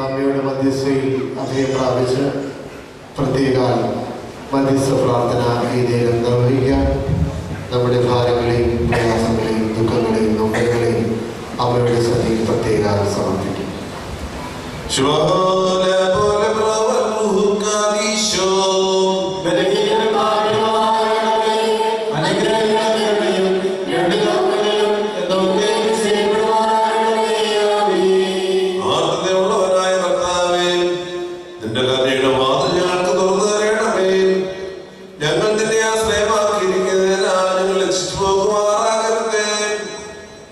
അമ്മയുടെ മധ്യസ്ഥയിൽ അഭയം പ്രാപിച്ച് പ്രത്യേക മധ്യസ്ഥ പ്രാർത്ഥന ഈ നേരം നിർവഹിക്കാൻ നമ്മുടെ ഭാരങ്ങളെയും പ്രയാസങ്ങളെയും ദുഃഖങ്ങളെയും നൊമ്പരങ്ങളെയും അമ്മയുടെ സന്നിധിയിൽ പ്രത്യേക സമർപ്പിക്കും.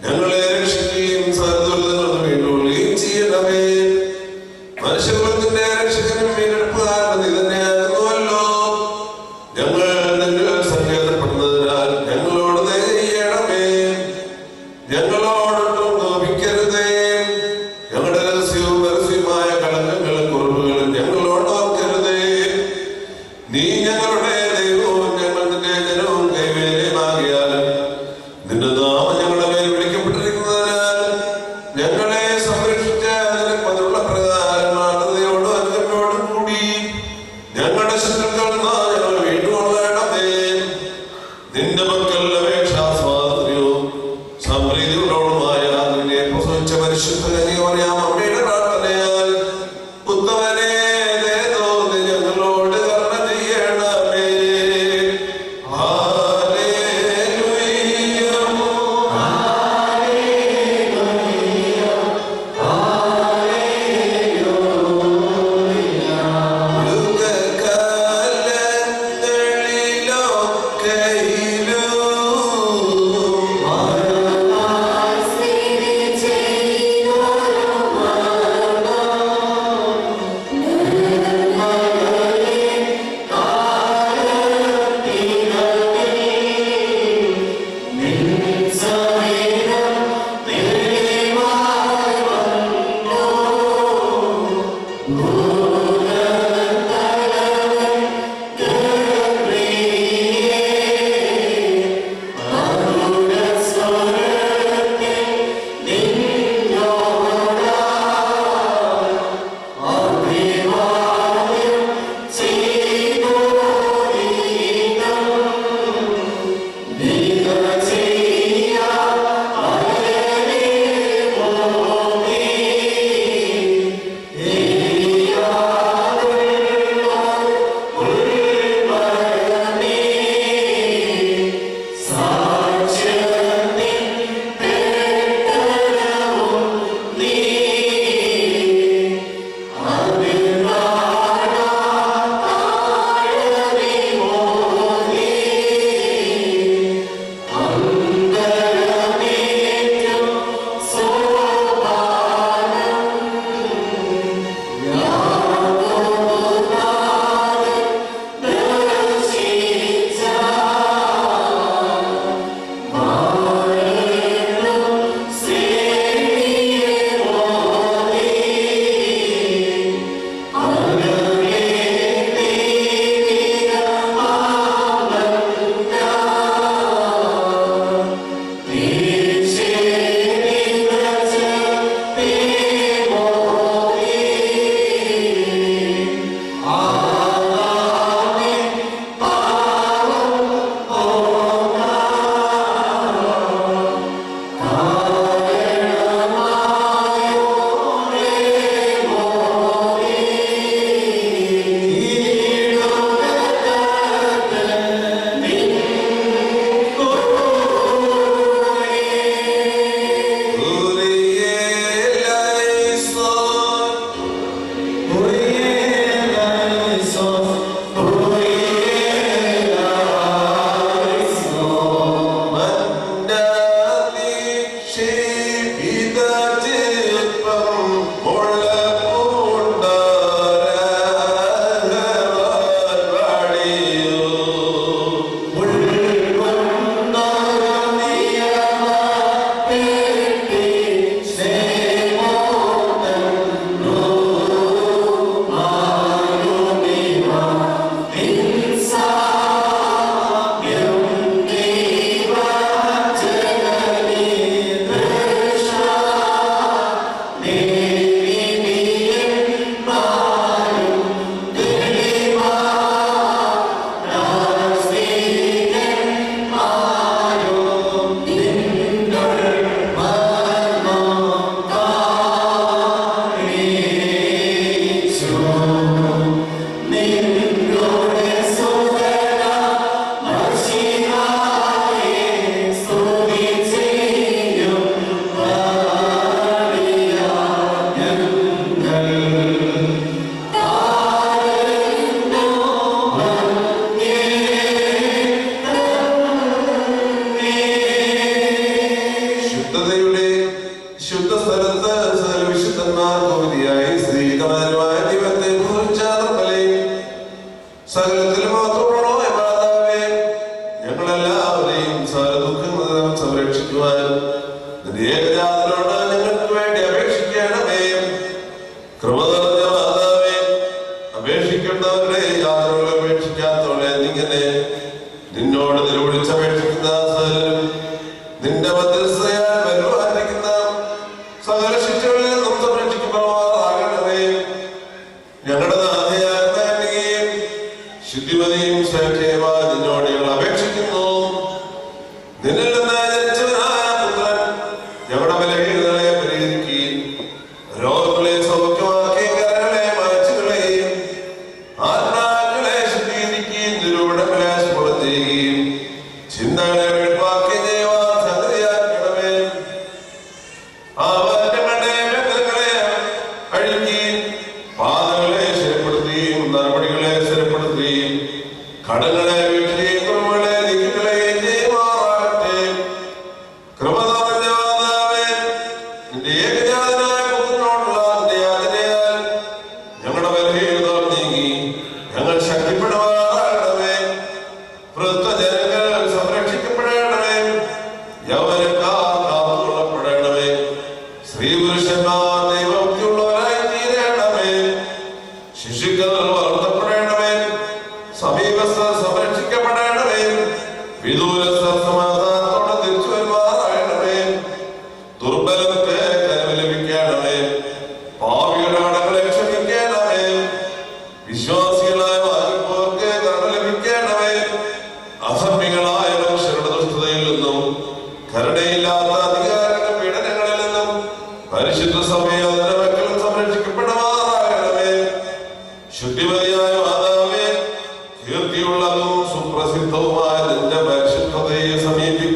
ഞങ്ങളെ രക്ഷിക്കുകയും സർവ്വദുരിതങ്ങളും വീണ്ടുകയും ചെയ്യണമേ. മനുഷ്യർ നിന്നോട് നിലവിളിച്ചപേക്ഷിക്കുന്ന സകലരും നിന്റെ മധ്യസ്ഥയാൽ വരുവാനിരിക്കുന്ന സകല ശിക്ഷകളിൽ നിന്നും സംരക്ഷിക്കപ്പെടുമാറാകണമേ. ഞങ്ങളുടെ നാഥയായ കന്യകയും ശുദ്ധിമതിയും ശ്രേഷ്ഠയുമ നിന്നോട് ഞങ്ങൾ അപേക്ഷിക്കുന്നു. നിന്നിൽ നിന്ന് ജനിച്ചവനായ പുത്രൻ ഞങ്ങളുടെ ബലഹീനതകളെ പരിഹരിക്കുകയും രോഗങ്ങളെ സൗഖ്യമാക്കുകയും കരങ്ങളെ മായ്ച്ചുകളെയും ആത്മാക്കളെ ശുദ്ധീകരിക്കുകയും നിരൂപണങ്ങളെ സ്ഫുടം ചെയ്യുകയും ചിന്തകളെ വെളിവാക്കുകയും ചെയ്യുവാൻ സംഗതിയാക്കണമേ. ആവാറ്റങ്ങളുടെ ബന്ധങ്ങളെ അഴിക്കുകയും പാതകളെ സ്ഥിരപ്പെടുത്തുകയും നടപടികളെ സ്ഥിരപ്പെടുത്തുകയും കടങ്ങളെ വീട്ടുകയും കുറവുകളെ നീക്കുകയും ചെയ്യുമാറാകട്ടെ. കൃപ നിറഞ്ഞ മാതാവേ, നിന്റെ ഏകജാതനായ പുത്രനോടുള്ള നിന്റെ യാതനയാൽ ഞങ്ങളുടെ ബലഹീനത നീങ്ങി ഞങ്ങൾ ശക്തിപ്പെടുമാറാകണമേ. വൃദ്ധജനങ്ങൾ സംരക്ഷിക്കപ്പെടണമേ. യൗവനക്കാർ കാത്തുകൊള്ളപ്പെടണമേ. സ്ത്രീ പുരുഷന്മാർ ദൈവഭക്തിയുള്ളവരായി തീരണമേ. ശിശുക്കൾ വളർത്തപ്പെടണമേ. സമീപസ്ഥർ സംരക്ഷിക്കപ്പെടണമേ. വിദൂരസ്ഥർ സമാധാനത്തോടെ തിരിച്ചു വരുമാറാകണമേ. ദുർബലർക്ക് കനിവ് ലഭിക്കണമേ. പാപികളുടെ കടങ്ങളെ ക്ഷമിക്കണമേ. വിശ്വാസികളായ വാങ്ങിപ്പോർക്ക് കരുണ ലഭിക്കണമേ. അധർമ്മികളായ മനുഷ്യരുടെ ദുഷ്ടതയിൽ നിന്നും കരുണയില്ലാത്ത അധികാരങ്ങളുടെ പീഡനങ്ങളിൽ നിന്നും പരിശുദ്ധ സഭയെ അതിന്റെ മക്കളും സംരക്ഷിക്കപ്പെടുമാറാകണമേ. ശുദ്ധിമതിയായ മാതാവേ, കീർത്തിയുള്ളതും സുപ്രസിദ്ധവുമായ നിന്റെ പരിശുദ്ധതയെ സമീപിക്കും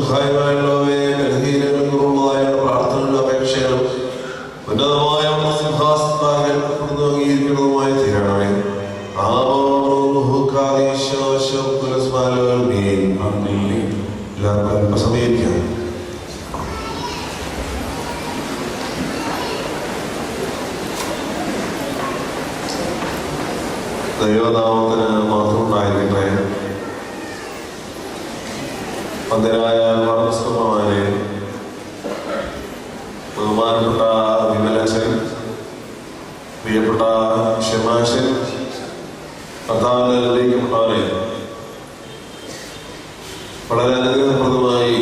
സഹായമായുള്ളവയെ ബലഹീനങ്ങളും കുറവുള്ളതായ പ്രാർത്ഥനകളും അപേക്ഷകളും ഉന്നതമായ സിംഹാസനപ്പെടുന്നതുമായ തീരണമേ. എല്ലാവർക്കും അല്പസമയിരിക്കാം. ദൈവനാമത്തിന് മാത്രം ഉണ്ടായിരിക്കട്ടെ. പന്തരായ മാനസ്കമാരെ, ബഹുമാനപ്പെട്ട വിമലച്ചൻ, പ്രിയപ്പെട്ട ക്ഷമാശൻ, കർത്താവിലേക്കപ്പെട്ടവരെ, വളരെ അനുഗ്രഹപ്രദമായി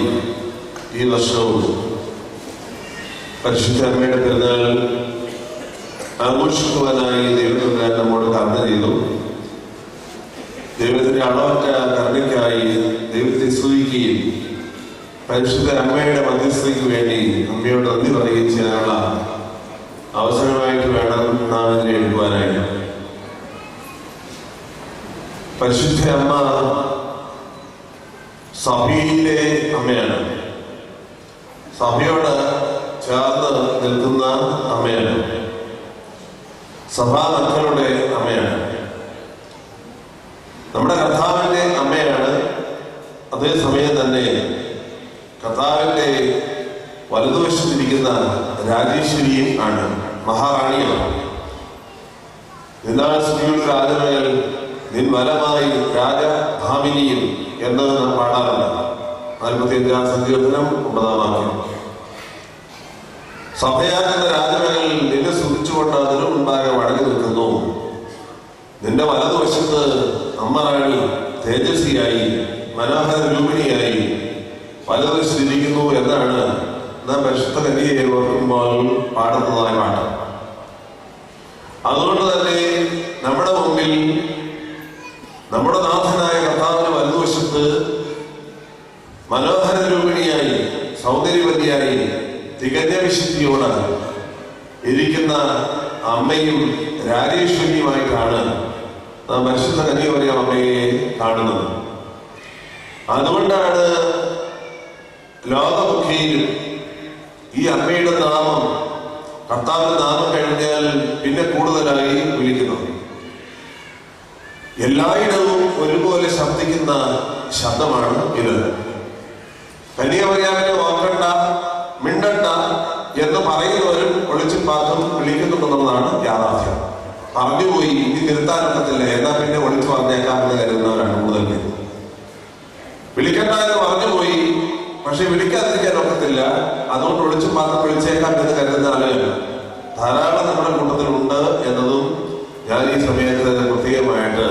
ഈ വർഷവും പരിശുദ്ധ അമ്മയുടെ പെരുന്നാൾ ആഘോഷിക്കുവാനായി ദൈവത്തിൻ്റെ നമ്മോട് കരുണ ചെയ്തു. ദൈവത്തിന്റെ അളവറ്റ കരുണയ്ക്കായി ദൈവത്തെ സ്തുതിക്കുകയും പരിശുദ്ധ അമ്മയുടെ മധ്യസ്ഥതയ്ക്ക് വേണ്ടി അമ്മയോട് നന്ദി പറയുകയും ചെയ്യാനുള്ള അവസരമായിട്ട് വേണം നാം ഇതിനെ എടുക്കുവാനായിട്ട്. പരിശുദ്ധ അമ്മ സഭയിലെ അമ്മയാണ്. സഭയോട് ചേർന്ന് നിൽക്കുന്ന അമ്മയാണ്. സഭാ മക്കളുടെ അമ്മയാണ്. നമ്മുടെ കർത്താവിന്റെ അമ്മയാണ്. അതേസമയം തന്നെ കർത്താവിന്റെ വലതുവശത്തിരിക്കുന്ന രാജേശ്വരിയും ആണ്, മഹാറാണിയാണ്. നിന്നാൾ സ്ത്രീയുടെ രാജമകൾ നിൻ വലമായി രാജഭാമിനിയും എന്ന് നാം പാടാറുണ്ട്. 45-ാം സങ്കീർത്തനം 9-ാം വാക്യം. സഭയാകുന്ന രാജമകൾ നിന്നെ സ്തുതിച്ചുകൊണ്ട് അതിനു മുൻപാകെ വടങ്ങി നിൽക്കുന്നു. നിന്റെ വലതുവശത്ത് അമ്മ റാണി തേജസ്വിയായി മനോഹര രൂപിണിയായി വലതുവശത്തിരിക്കുന്നു എന്നാണ് നാം പരിശുദ്ധ കന്യകയെ ഓർക്കുമ്പോൾ പാടുന്നതായ പാട്ട്. അതുകൊണ്ട് തന്നെ നമ്മുടെ മുമ്പിൽ നമ്മുടെ നാഥനായ കർത്താവിന്റെ വലതുവശത്ത് മനോഹര രൂപിണിയായി സൗന്ദര്യവതിയായി തികഞ്ഞ വിശുദ്ധിയോട് ഇരിക്കുന്ന അമ്മയും രാജേശ്വരിയുമായിട്ടാണ് നാം പരിശുദ്ധ കന്യകമറിയ അമ്മയെ കാണുന്നത്. അതുകൊണ്ടാണ് ലോകമൊക്കെയും ഈ അമ്മയുടെ നാമം, കർത്താവിന്റെ നാമം കഴിഞ്ഞാൽ പിന്നെ കൂടുതലായി വിളിക്കുന്നത്. എല്ലായിടവും ഒരുപോലെ ശബ്ദിക്കുന്ന ശബ്ദമാണ് ഇത്. കന്യകമറിയാമിനെ ഓർക്കണ്ട, മിണ്ടണ്ട എന്ന് പറയുന്നവരും ഒളിച്ചും പാത്തും വിളിക്കുന്നുണ്ടെന്നുള്ളതാണ് യാഥാർത്ഥ്യം. പറഞ്ഞുപോയി ഇനി നിർത്താനൊക്കത്തില്ല, എന്നാൽ പിന്നെ ഒളിച്ചു പറഞ്ഞേക്കാമെന്ന് കരുതുന്നവരാണ് കൂടുതൽ പേര്. വിളിക്കണ്ട എന്ന് പറഞ്ഞുപോയി, പക്ഷെ വിളിക്കാതിരിക്കാൻ ഒക്കത്തില്ല, അതുകൊണ്ട് ഒളിച്ചും പാത്തും വിളിച്ചേക്കാം എന്ന് കരുതുന്ന ആളുകൾ ധാരാളം നമ്മുടെ കൂട്ടത്തിലുണ്ട് എന്നതും ഞാൻ ഈ സമയത്ത് പ്രത്യേകമായിട്ട്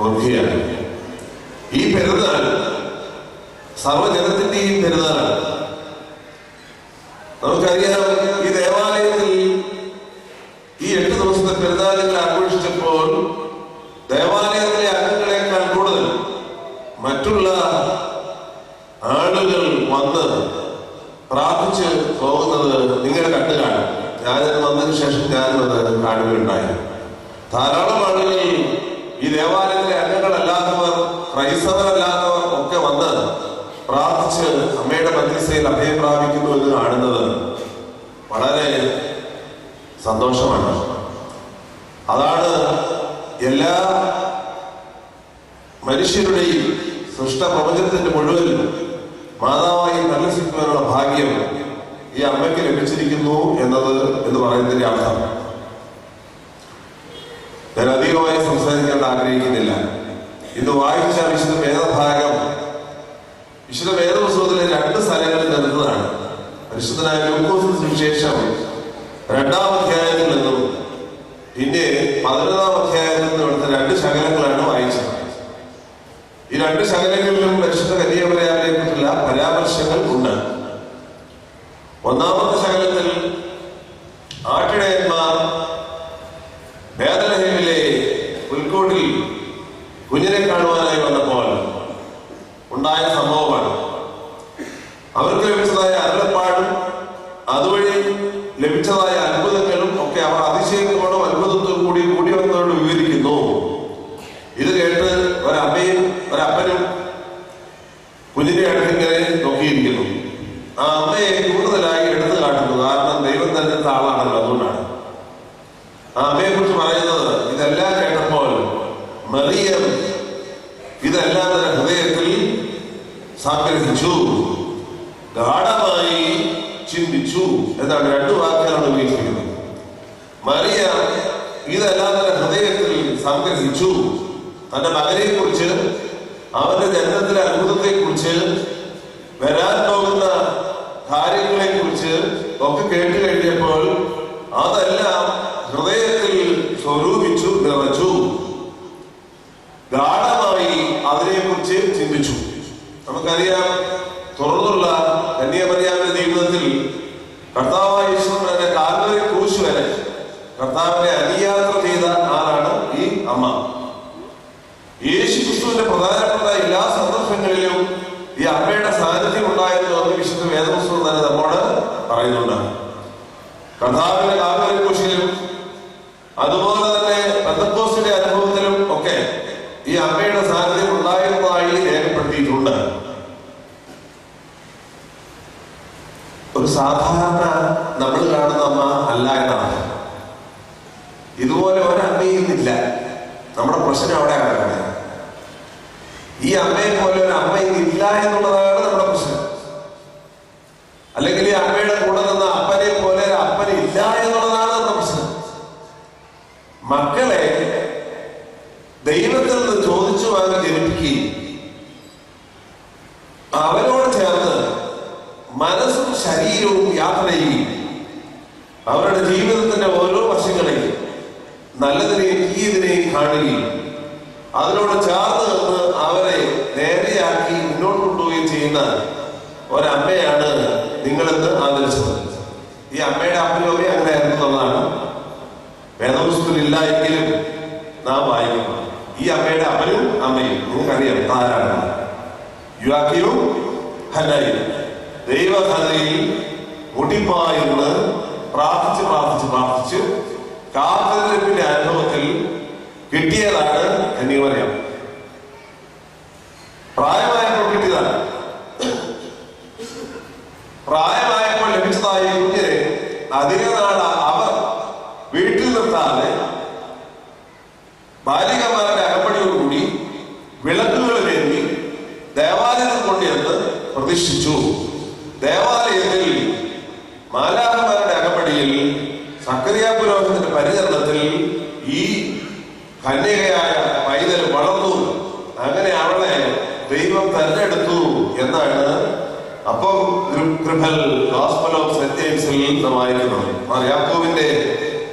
ഓർക്കുകയാണ്. ഈ പെരുന്നാൾ സർവജനത്തിന്റെയും പെരുന്നാളാണ്. നമുക്കറിയാം, ഈ ദേവാലയത്തിൽ ഈ 8 ദിവസത്തെ പെരുന്നാളുകൾ ആഘോഷിച്ചപ്പോൾ ദേവാലയത്തിലെ അംഗങ്ങളെക്കാൾ കൂടുതൽ മറ്റുള്ള ആളുകൾ വന്ന് പ്രാർത്ഥിച്ച് പോകുന്നത് നിങ്ങൾ കണ്ടു കാണും. ഞാനത് വന്നതിന് ശേഷം ഞാനും അത് കാണുകയുണ്ടായി. ധാരാളം ആളുകൾ ഈ ദേവാലയത്തിലെ അംഗങ്ങളല്ലാത്തവർ, ക്രൈസ്തവരല്ലാത്തവർ ഒക്കെ വന്ന് പ്രാർത്ഥിച്ച് അമ്മയുടെ മധ്യസ്ഥയിൽ അഭയം പ്രാപിക്കുന്നു എന്ന് കാണുന്നത് വളരെ സന്തോഷമാണ്. അതാണ് എല്ലാ മനുഷ്യരുടെയും സൃഷ്ടപ്രപഞ്ചത്തിന്റെ മുഴുവൻ മാതാവായി പരിലസിക്കുവാനുള്ള ഭാഗ്യം ഈ അമ്മയ്ക്ക് ലഭിച്ചിരിക്കുന്നു എന്ന് പറയുന്നതിന്റെ അർത്ഥം. ഞാൻ അധികമായി സംസാരിക്കാൻ ആഗ്രഹിക്കുന്നില്ല. ഇന്ന് വായിച്ച വിശുദ്ധ വേദഭാഗം വിശുദ്ധ വേദപുസ്തകത്തിലെ 2 സ്ഥലങ്ങളിൽ നിന്നതാണ്. പരിശുദ്ധനായ ലൂക്കോസിന് സുവിശേഷം 2-ാം അധ്യായത്തിൽ നിന്നും പിന്നെ 11-ാം അധ്യായത്തിൽ നിന്നും എടുത്ത 2 ശകലങ്ങളാണ് വായിച്ചത്. ഈ 2 ശകലങ്ങളിലും പരിശുദ്ധ കന്യകമറിയാമിനെ കുറിച്ചുള്ള പരാമർശങ്ങൾ ഉണ്ട്. 1-ാമത്തെ ശകലത്തിൽ ആട്ടിടയന്മാർ ബേത്ലഹേമിലെ പുൽക്കൂട്ടിൽ കുഞ്ഞിനെ കാണുവാനായി വന്നപ്പോൾ ഉണ്ടായ സംഭവമാണ്. അവർക്ക് ലഭിച്ചതായ അരുളപ്പാടും അതുവഴി ലഭിച്ചതായ അത്ഭുതങ്ങളും ഒക്കെ അവർ അതിശയത്തോടും അത്ഭുതത്തോടും കൂടി വന്നതോട് വിവരിക്കുന്നു. ഇത് കേട്ട് ഒരമ്മയും ഒരപ്പനും കുഞ്ഞിനെ അടുത്തിങ്ങനെ അമ്മയെ കൂടുതലായി എടുത്തു കാട്ടുന്നു. കാരണം ദൈവം തന്നെ ആളാണല്ലോ, അതുകൊണ്ടാണ്. ആ അമ്മയെ കുറിച്ച് പറയുന്നത്, ഇതെല്ലാം കേട്ടപ്പോൾ മറിയം ഇതെല്ലാം തന്നെ ഹൃദയത്തിൽ സംഗ്രഹിച്ചു, ഗാഢമായി ചിന്തിച്ചു എന്നാണ് 2 വാക്കുകളാണ് ഉപയോഗിച്ചിരിക്കുന്നത്. മറിയം ഇതെല്ലാം തന്നെ ഹൃദയത്തിൽ സംഗ്രഹിച്ചു. തന്റെ മകനെ കുറിച്ച്, അവന്റെ ജനനത്തിലെ അത്ഭുതത്തെ കുറിച്ച്, വരാൻ പോകുന്ന കാര്യങ്ങളെ കുറിച്ച് ഒക്കെ കേട്ട് കഴിഞ്ഞപ്പോൾ അതെല്ലാം ഹൃദയത്തിൽ സ്വരൂപിച്ചു, നിറച്ചു, ഗാഢമായി അതിനെക്കുറിച്ച് ചിന്തിച്ചു. നമുക്കറിയാം, തുറന്നുള്ള കന്യാമറിയാമിന്റെ ജീവിതത്തിൽ കർത്താവായ യേശുവിന്റെ കാൽവരി ക്രൂശ് വരെ കർത്താവിനെ അനുയാത്ര ചെയ്ത ആളാണ് ഈ അമ്മ. യേശു ക്രിസ്തുവിന്റെ പ്രധാനപ്പെട്ട എല്ലാ സന്ദർഭങ്ങളിലും ഈ അമ്മയുടെ സാന്നിധ്യം ഉണ്ടായിരുന്നു എന്ന് വിശുദ്ധ വേദപുസ്തകം തന്നെ നമ്മോട് പറയുന്നുണ്ട്. കർത്താവിന്റെ കാൽവരി ക്രൂശിലും അതുപോലെ തന്നെ പെന്തക്കോസ്തിന്റെ അനുഭവത്തിലും ഒക്കെ ഈ അമ്മയുടെ സാന്നിധ്യം ഉണ്ടായിരുന്നതായി രേഖപ്പെടുത്തിയിട്ടുണ്ട്. ഒരു സാധാരണ നമ്മൾ കാണുന്ന അമ്മ അല്ല എന്നാണ്. ഇതുപോലെ ഒരമ്മയും ഇല്ല. നമ്മുടെ പ്രശ്നം അവിടെ കിടക്കുന്നത്. ഈ അമ്മയെ പോലെ ഒരു അമ്മ ഇല്ല എന്നുള്ളതാണ് നമ്മുടെ പ്രശ്നം. അല്ലെങ്കിൽ ഈ അമ്മയുടെ കൂടെ നിന്ന അപ്പനെ പോലെ ഒരു അപ്പന് ഇല്ല എന്നുള്ളതാണ് നമ്മുടെ പ്രശ്നം. മക്കളെ ദൈവത്തിൽ നിന്ന് ചോദിച്ചു വാങ്ങി ജനിപ്പിക്കുകയും അവരോട് ചേർന്ന് മനസ്സും ശരീരവും യാത്ര ചെയ്യുകയും അവരുടെ ജീവിതത്തിന്റെ ഓരോ വശങ്ങളെയും നല്ലതിനെയും തീയതിനെയും കാണുകയും അതിനോട് ചേർന്ന് നിന്ന് അവരെ നേരെയാക്കി മുന്നോട്ട് കൊണ്ടുപോവുകയും ചെയ്യുന്ന ഒരമ്മയാണ് നിങ്ങളെന്ന് ആദരിച്ചത്. ഈ അമ്മയുടെ അപ്പനൊക്കെ അങ്ങനെയായിരുന്നു എന്നുള്ളതാണ് വേദപുസ്തകത്തിൽ ഇല്ല എങ്കിലും നാം വായിക്കുന്നു. ഈ അമ്മയുടെ അപ്പനും അമ്മയും നിങ്ങൾക്കറിയാം ആരാണ്? യോവാക്കീമും ഹന്നായും ദൈവസന്നിധിയിൽ മുട്ടിപ്പായിരുന്ന് പ്രാർത്ഥിച്ച് പ്രാർത്ഥിച്ച് പ്രാർത്ഥിച്ച് കാത്തിരിപ്പിന്റെ അനുഭവത്തിൽ കിട്ടിയതാണ് കന്യാമറിയം. പ്രായമായപ്പോൾ കിട്ടിയതാണ്. പ്രായമായപ്പോൾ ലഭിച്ചതായ കുഞ്ഞിനെ അധിക നാൾ അവർ വീട്ടിൽ നിർത്താതെ ബാലികമാരുടെ അകപ്പടിയോടുകൂടി വിളക്കുകൾ വേണ്ടി ദേവാലയത്തിൽ കൊണ്ടുവന്ന് പ്രതിഷ്ഠിച്ചു. ദേവാലയത്തിൽ മാലാഖമാരുടെ അകപ്പടിയിൽ സക്കറിയ പുരോഹിതന്റെ പരിചരണത്തിൽ ഈ കന്യകയായ പൈതൽ വളർന്നു. അങ്ങനെ അവളെ ദൈവം തെരഞ്ഞെടുത്തു എന്നാണ് അപ്പം ഗോസ്പൽ ഓഫ് സെന്റ് ജെയിംസിൽ വായിക്കുന്നത്. യാക്കോബിന്റെ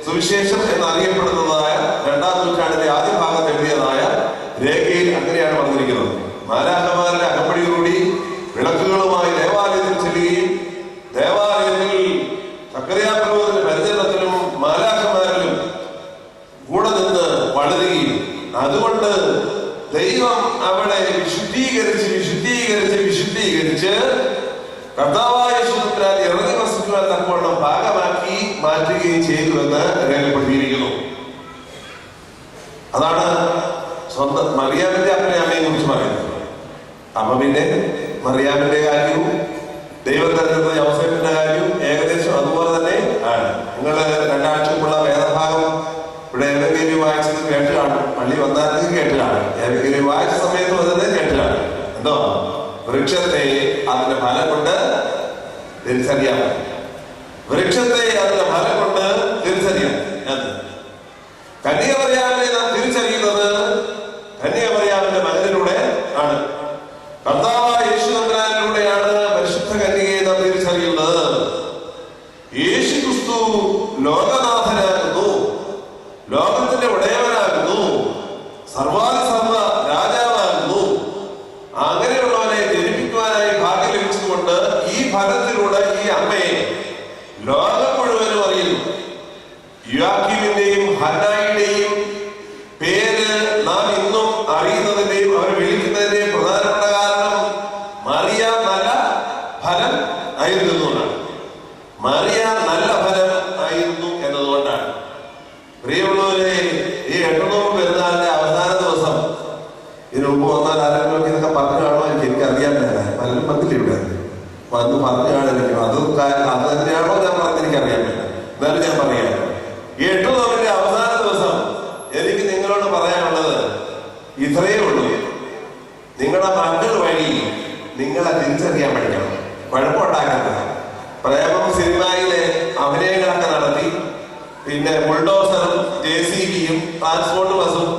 സുവിശേഷം എന്നറിയപ്പെടുന്നതായ 2-ാം നൂറ്റാണ്ടിന്റെ ആദ്യ ഭാഗത്ത് എഴുതിയതായ രേഖയിൽ അങ്ങനെയാണ് പറഞ്ഞിരിക്കുന്നത്. മാലാഖമാരുടെ അകപ്പടിയോടുകൂടി വിളക്കുകളുമായി ദേവാലയത്തിൽ ചെല്ലുകയും ദേവാലയത്തിൽ സക്കറിയ പുരോഹിതന്റെ പരിചരണത്തിലും മാലാഖമാരിലും കൂടെ നിന്ന് വളരുകയും അതുകൊണ്ട് ദൈവം അവളെ വിശുദ്ധീകരിച്ച് കർത്താവായ യേശുവിനാൽ ഇറങ്ങി വസിക്കുവാൻ തക്കവണ്ണം ഭാഗമാക്കി മാറ്റുകയും ചെയ്തു എന്ന് രേഖപ്പെടുത്തിയിരിക്കുന്നു. അതാണ് സ്വന്തം മറിയാമിന്റെ അപ്പനെ അമ്മയെ കുറിച്ച് പറയുന്നത്. അമ്മ പിന്നെ മറിയാമിന്റെ കാര്യവും ദൈവം തെരഞ്ഞെടുത്ത യോസേഫിന്റെ കാര്യവും ഏകദേശം അതുപോലെ തന്നെ ആണ്. നിങ്ങൾ 2 ആഴ്ച മുമ്പുള്ള വേദഭാഗം ഇവിടെ ഏവഗേരി വായിച്ചത് കേട്ട് കാണും. പള്ളി വന്നാലും കേട്ട് കാണും. ഏവഗേരി വായിച്ച സമയത്ത് വന്നത് കേട്ട് കാണും. എന്തോ വൃക്ഷത്തെ അതിന്റെ ഫലം കൊണ്ട് തിരിച്ചറിയാം. വൃക്ഷത്തെ അതിന്റെ ഫലം കൊണ്ട് തിരിച്ചറിയാം. കന്യാമറിയാമിനെ നാം തിരിച്ചറിയുന്നത് കന്യാമറിയാമിന്റെ മകനിലൂടെ ആണ്. കർത്താവായ യേശു തമ്പുരാനിലൂടെയാണ് പരിശുദ്ധ കന്യകയെ നാം തിരിച്ചറിയുന്നത്. യേശു ക്രിസ്തു ലോകനാഥനാകുന്നു, ലോകത്തിന്റെ ഉടയവനാകുന്നു, സർവാധിസർവ രാജാവാകുന്നു. അങ്ങനെയുള്ളവനെ ജനിപ്പിക്കുവാനായി ഭാഗ്യം ലഭിച്ചതുകൊണ്ട് ഈ ഫലത്തിലൂടെ ഈ അമ്മയെ ലോകം മുഴുവനും അറിയുന്നു. യോവാക്കീമിന്റെയും ഹന്നായുടെയും പേര് നാം ഇന്നും അറിയുന്നതിന്റെയും അവരെ വിളിക്കുന്നതിന്റെയും പ്രധാനപ്പെട്ട കാരണം മറിയ നല്ല ഫലം ആയിരുന്നതാണ്. മറിയ നല്ല ഫലം ആയിരുന്നു എന്നതുകൊണ്ടാണ്. പ്രിയമുള്ളവരെ, ഈ 8 നോമ്പ് പെരുന്നാളിന്റെ അവസാന ദിവസം ഇതിന് മുമ്പ് വന്നാൽ ആരെങ്കിലും ഇതൊക്കെ പറഞ്ഞു കാണുമോ? എനിക്ക് അറിയാൻ പലരും വന്നില്ല. ഇവിടെ വന്ന് പറഞ്ഞു കാണിരിക്കും. അത് തന്നെയാണോ ഞാൻ പറഞ്ഞ് എനിക്കറിയാൻ പറ്റില്ല. എന്നാലും ഞാൻ പറയാം, 8 നോമ്പിന്റെ അവസാന ദിവസം എനിക്ക് നിങ്ങളോട് പറയാനുള്ളത് ഇത്രയേ ഉള്ളൂ. നിങ്ങളുടെ മക്കൾ വഴി നിങ്ങളെ തിരിച്ചറിയാൻ പഠിക്കണം. കുഴപ്പമുണ്ടാക്കുന്നത് പ്രേമം സിനിമയിലെ അഭിനയങ്ങളൊക്കെ നടത്തി, പിന്നെ ബുൾഡോസറും JCBയും ട്രാൻസ്പോർട്ട് ബസ്സും